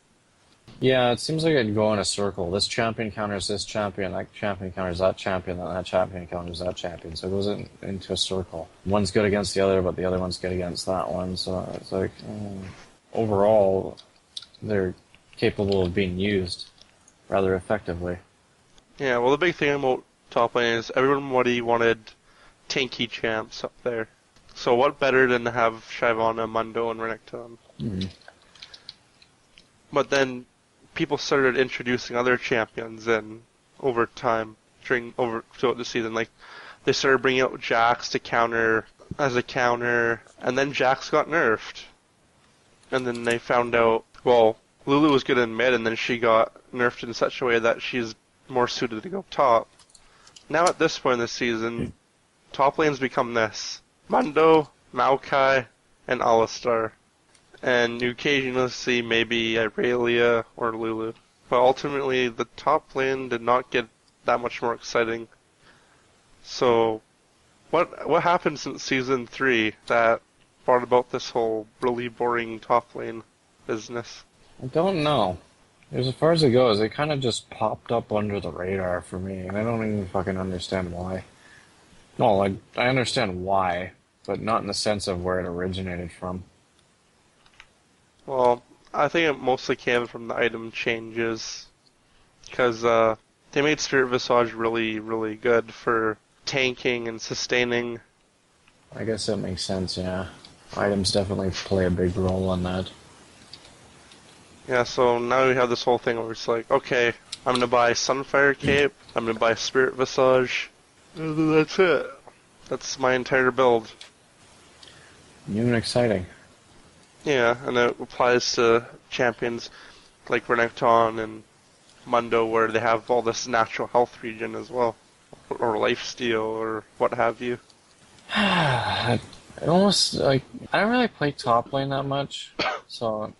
Yeah, it seems like it'd go in a circle. This champion counters this champion, that champion counters that champion, then that champion counters that champion. So it goes into a circle. One's good against the other, but the other one's good against that one. So it's like, overall, they're capable of being used rather effectively. Yeah, well, the big thing about top lane is everybody wanted tanky champs up there. So what better than to have Shyvana, Mundo, and Renekton? Mm-hmm. But then people started introducing other champions in over time, throughout the season. Like they started bringing out Jax to counter as a counter, and then Jax got nerfed. And then they found out, well, Lulu was good in mid, and then she got nerfed in such a way that she's more suited to go top. Now at this point in the season, top lane's become this: Mundo, Maokai, and Alistar. And you occasionally see maybe Irelia or Lulu. But ultimately, the top lane did not get that much more exciting. So, what happened since Season 3 that brought about this whole really boring top lane business? I don't know. As far as it goes, it kind of just popped up under the radar for me, and I don't even fucking understand why. No, I understand why, but not in the sense of where it originated from. Well, I think it mostly came from the item changes, because they made Spirit Visage really, really good for tanking and sustaining. I guess that makes sense, yeah. Items definitely play a big role in that. Yeah, so now we have this whole thing where it's like, okay, I'm gonna buy Sunfire Cape, I'm gonna buy Spirit Visage, and that's it. That's my entire build. New and exciting. Yeah, and it applies to champions like Renekton and Mundo, where they have all this natural health regen as well, or lifesteal, or what have you. I almost, I don't really play top lane that much, so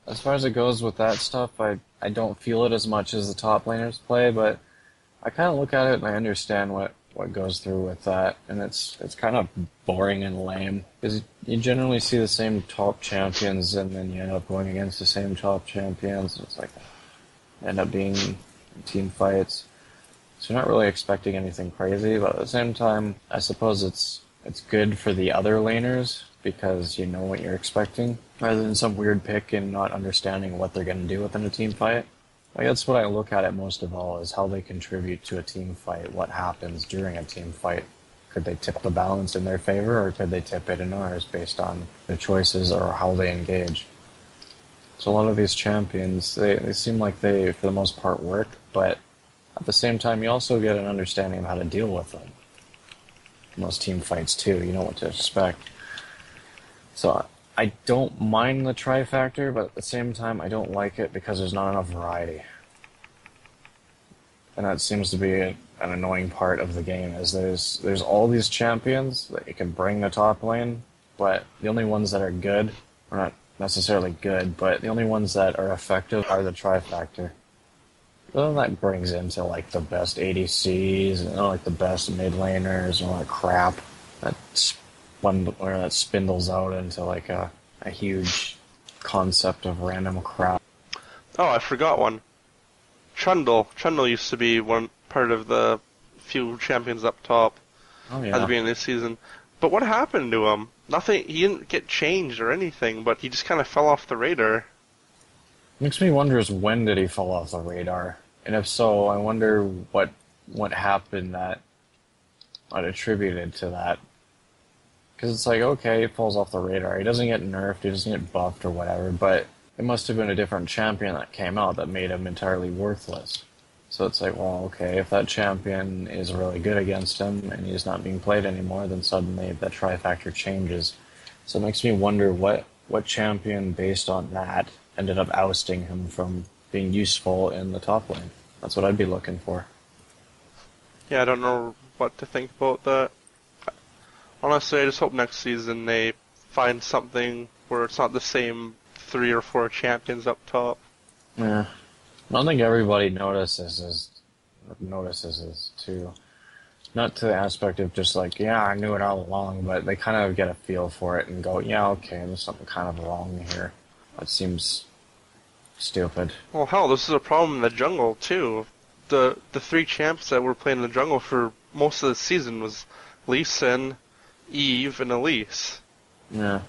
as far as it goes with that stuff, I don't feel it as much as the top laners play, but I kind of look at it and I understand what goes through with that, and it's kind of boring and lame because you generally see the same top champions, and then you end up going against the same top champions. And it's like end up being team fights, so you're not really expecting anything crazy. But at the same time, I suppose it's good for the other laners because you know what you're expecting, rather than some weird pick and not understanding what they're going to do within a team fight. Like, that's what I look at it most of all, is how they contribute to a team fight, what happens during a team fight. Could they tip the balance in their favor, or could they tip it in ours based on their choices or how they engage? So a lot of these champions, they seem like they, for the most part, work, but at the same time, you also get an understanding of how to deal with them. In most team fights, too, you know what to expect. So I don't mind the Triphecta, but at the same time, I don't like it because there's not enough variety. And that seems to be an annoying part of the game, is there's all these champions that you can bring to top lane, but the only ones that are good, or not necessarily good, but the only ones that are effective are the Triphecta. Then that brings into like the best ADCs, and like the best mid laners, and all that crap. That spindles out into like a huge concept of random crap. Oh, I forgot one. Trundle. Trundle used to be one part of the few champions up top Oh at the yeah. beginning of this season. But what happened to him? Nothing. He didn't get changed or anything, but he just kind of fell off the radar. Makes me wonder is when did he fall off the radar? And if so, I wonder what happened that attributed to that. Because it's like, okay, he falls off the radar. He doesn't get nerfed, he doesn't get buffed or whatever, but it must have been a different champion that came out that made him entirely worthless. So it's like, well, okay, if that champion is really good against him and he's not being played anymore, then suddenly that Triphecta changes. So it makes me wonder what champion, based on that, ended up ousting him from being useful in the top lane. That's what I'd be looking for. Yeah, I don't know what to think about that. Honestly, I just hope next season they find something where it's not the same 3 or 4 champions up top. Yeah. I don't think everybody notices this too. Not to the aspect of just like, yeah, I knew it all along, but they kind of get a feel for it and go, yeah, okay, there's something kind of wrong here. That seems stupid. Well, hell, this is a problem in the jungle, too. The 3 champs that were playing in the jungle for most of the season was Lee Sin, Eve, and Elise. Yeah.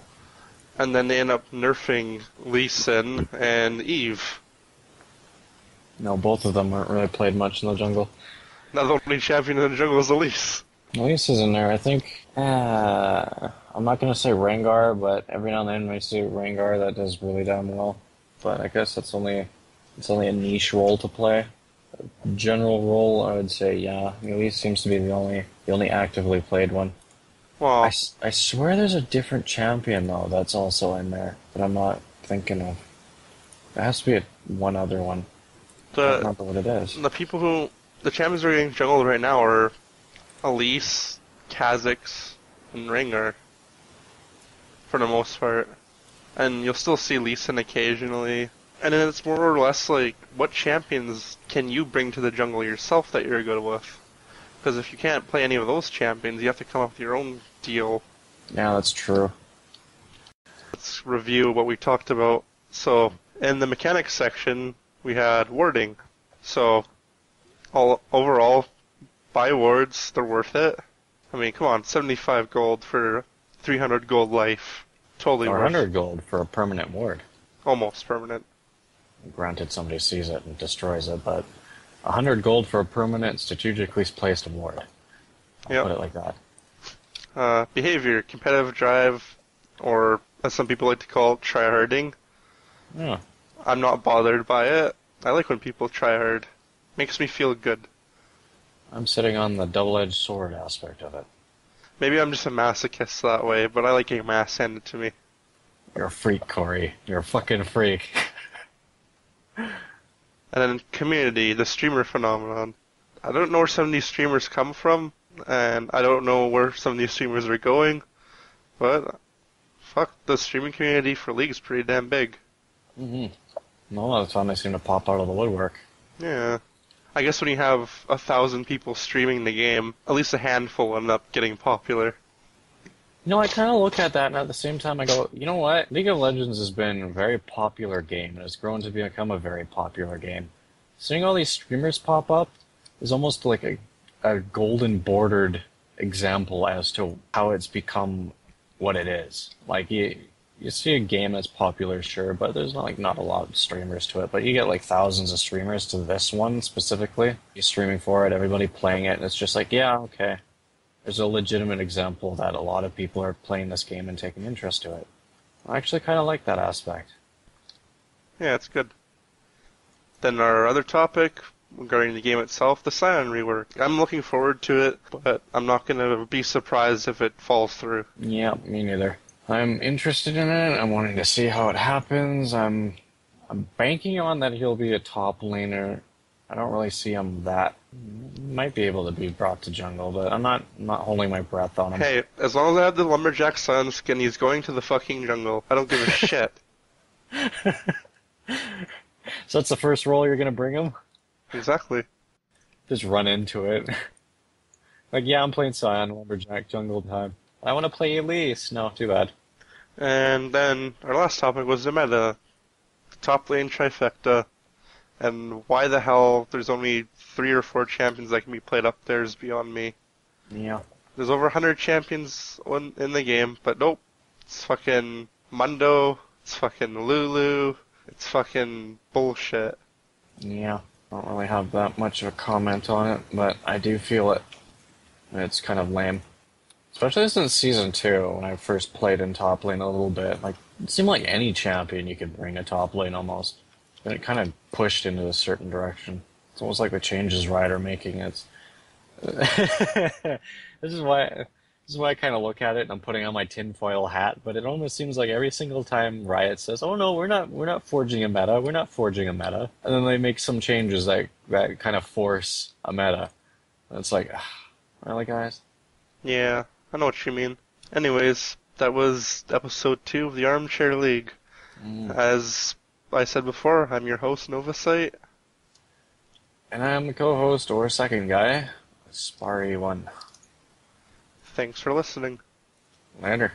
And then they end up nerfing Lee Sin and Eve. No, both of them weren't really played much in the jungle. Now the only champion in the jungle is Elise. Elise is in there, I think. I'm not going to say Rengar, but every now and then we see Rengar that does really damn well. But I guess it's only a niche role to play. General role, I would say, yeah. Elise seems to be the only actively played one. Well, I swear there's a different champion, though, that's also in there, that I'm not thinking of. There has to be one other one. I don't remember what it is. the champions that are getting jungled right now are Elise, Kha'Zix, and Rengar, for the most part. And you'll still see Lee Sin occasionally. And then it's more or less like, what champions can you bring to the jungle yourself that you're good with? Because if you can't play any of those champions, you have to come up with your own deal. Yeah, that's true. Let's review what we talked about. So, in the mechanics section, we had warding. So, overall, buy wards, they're worth it. I mean, come on, 75 gold for 300 gold life. Totally worth it. 100 gold for a permanent ward. Almost permanent. Granted, somebody sees it and destroys it, but 100 gold for a permanent, strategically placed ward. I'll put it like that. Behaviour, competitive drive, or as some people like to call it, tryharding. Yeah. I'm not bothered by it. I like when people try hard. Makes me feel good. I'm sitting on the double-edged sword aspect of it. Maybe I'm just a masochist that way, but I like getting my ass handed to me. You're a freak, Corey. You're a fucking freak. And then community, the streamer phenomenon. I don't know where some of these streamers come from, and I don't know where some of these streamers are going, but fuck, the streaming community for League is pretty damn big. No, all the time they seem to pop out of the woodwork. Yeah. I guess when you have 1,000 people streaming the game, at least a handful end up getting popular. You know, I kind of look at that, and at the same time I go, you know what? League of Legends has been a very popular game, and it's grown to become a very popular game. Seeing all these streamers pop up is almost like a golden bordered example as to how it's become what it is. Like, you see a game that's popular, sure, but there's not a lot of streamers to it. But you get like thousands of streamers to this one specifically. You're streaming for it, everybody playing it, and it's just like, yeah, okay. There's a legitimate example that a lot of people are playing this game and taking interest to it. I actually kind of like that aspect. Yeah, it's good. Then our other topic regarding the game itself, the Sion rework. I'm looking forward to it, but I'm not going to be surprised if it falls through. Yeah, me neither. I'm interested in it. I'm wanting to see how it happens. I'm banking on that he'll be a top laner. I don't really see him that. Might be able to be brought to jungle, but I'm not holding my breath on him. Hey, as long as I have the Lumberjack Sion skin, he's going to the fucking jungle. I don't give a shit. So that's the first role you're gonna bring him? Exactly. Just run into it. Like, yeah, I'm playing Sion, Lumberjack, jungle time. I want to play Elise. No, too bad. And then our last topic was the meta. The top lane Triphecta. And why the hell there's only 3 or 4 champions that can be played up there is beyond me. Yeah. There's over 100 champions in the game, but nope. It's fucking Mundo. It's fucking Lulu. It's fucking bullshit. Yeah. I don't really have that much of a comment on it, but I do feel it. It's kind of lame. Especially since Season 2, when I first played in top lane a little bit. Like, it seemed like any champion you could bring to top lane almost. And it kind of pushed into a certain direction. It's almost like the changes Riot are making. It's this is why I kind of look at it and I'm putting on my tinfoil hat. But it almost seems like every single time Riot says, "Oh no, we're not forging a meta. We're not forging a meta," and then they make some changes that kind of force a meta. And it's like, really, guys? Yeah, I know what you mean. Anyways, that was episode 2 of the Armchair League. As I said before, I'm your host, Novasight. And I'm the co-host or second guy, AspariOne. Thanks for listening. Later.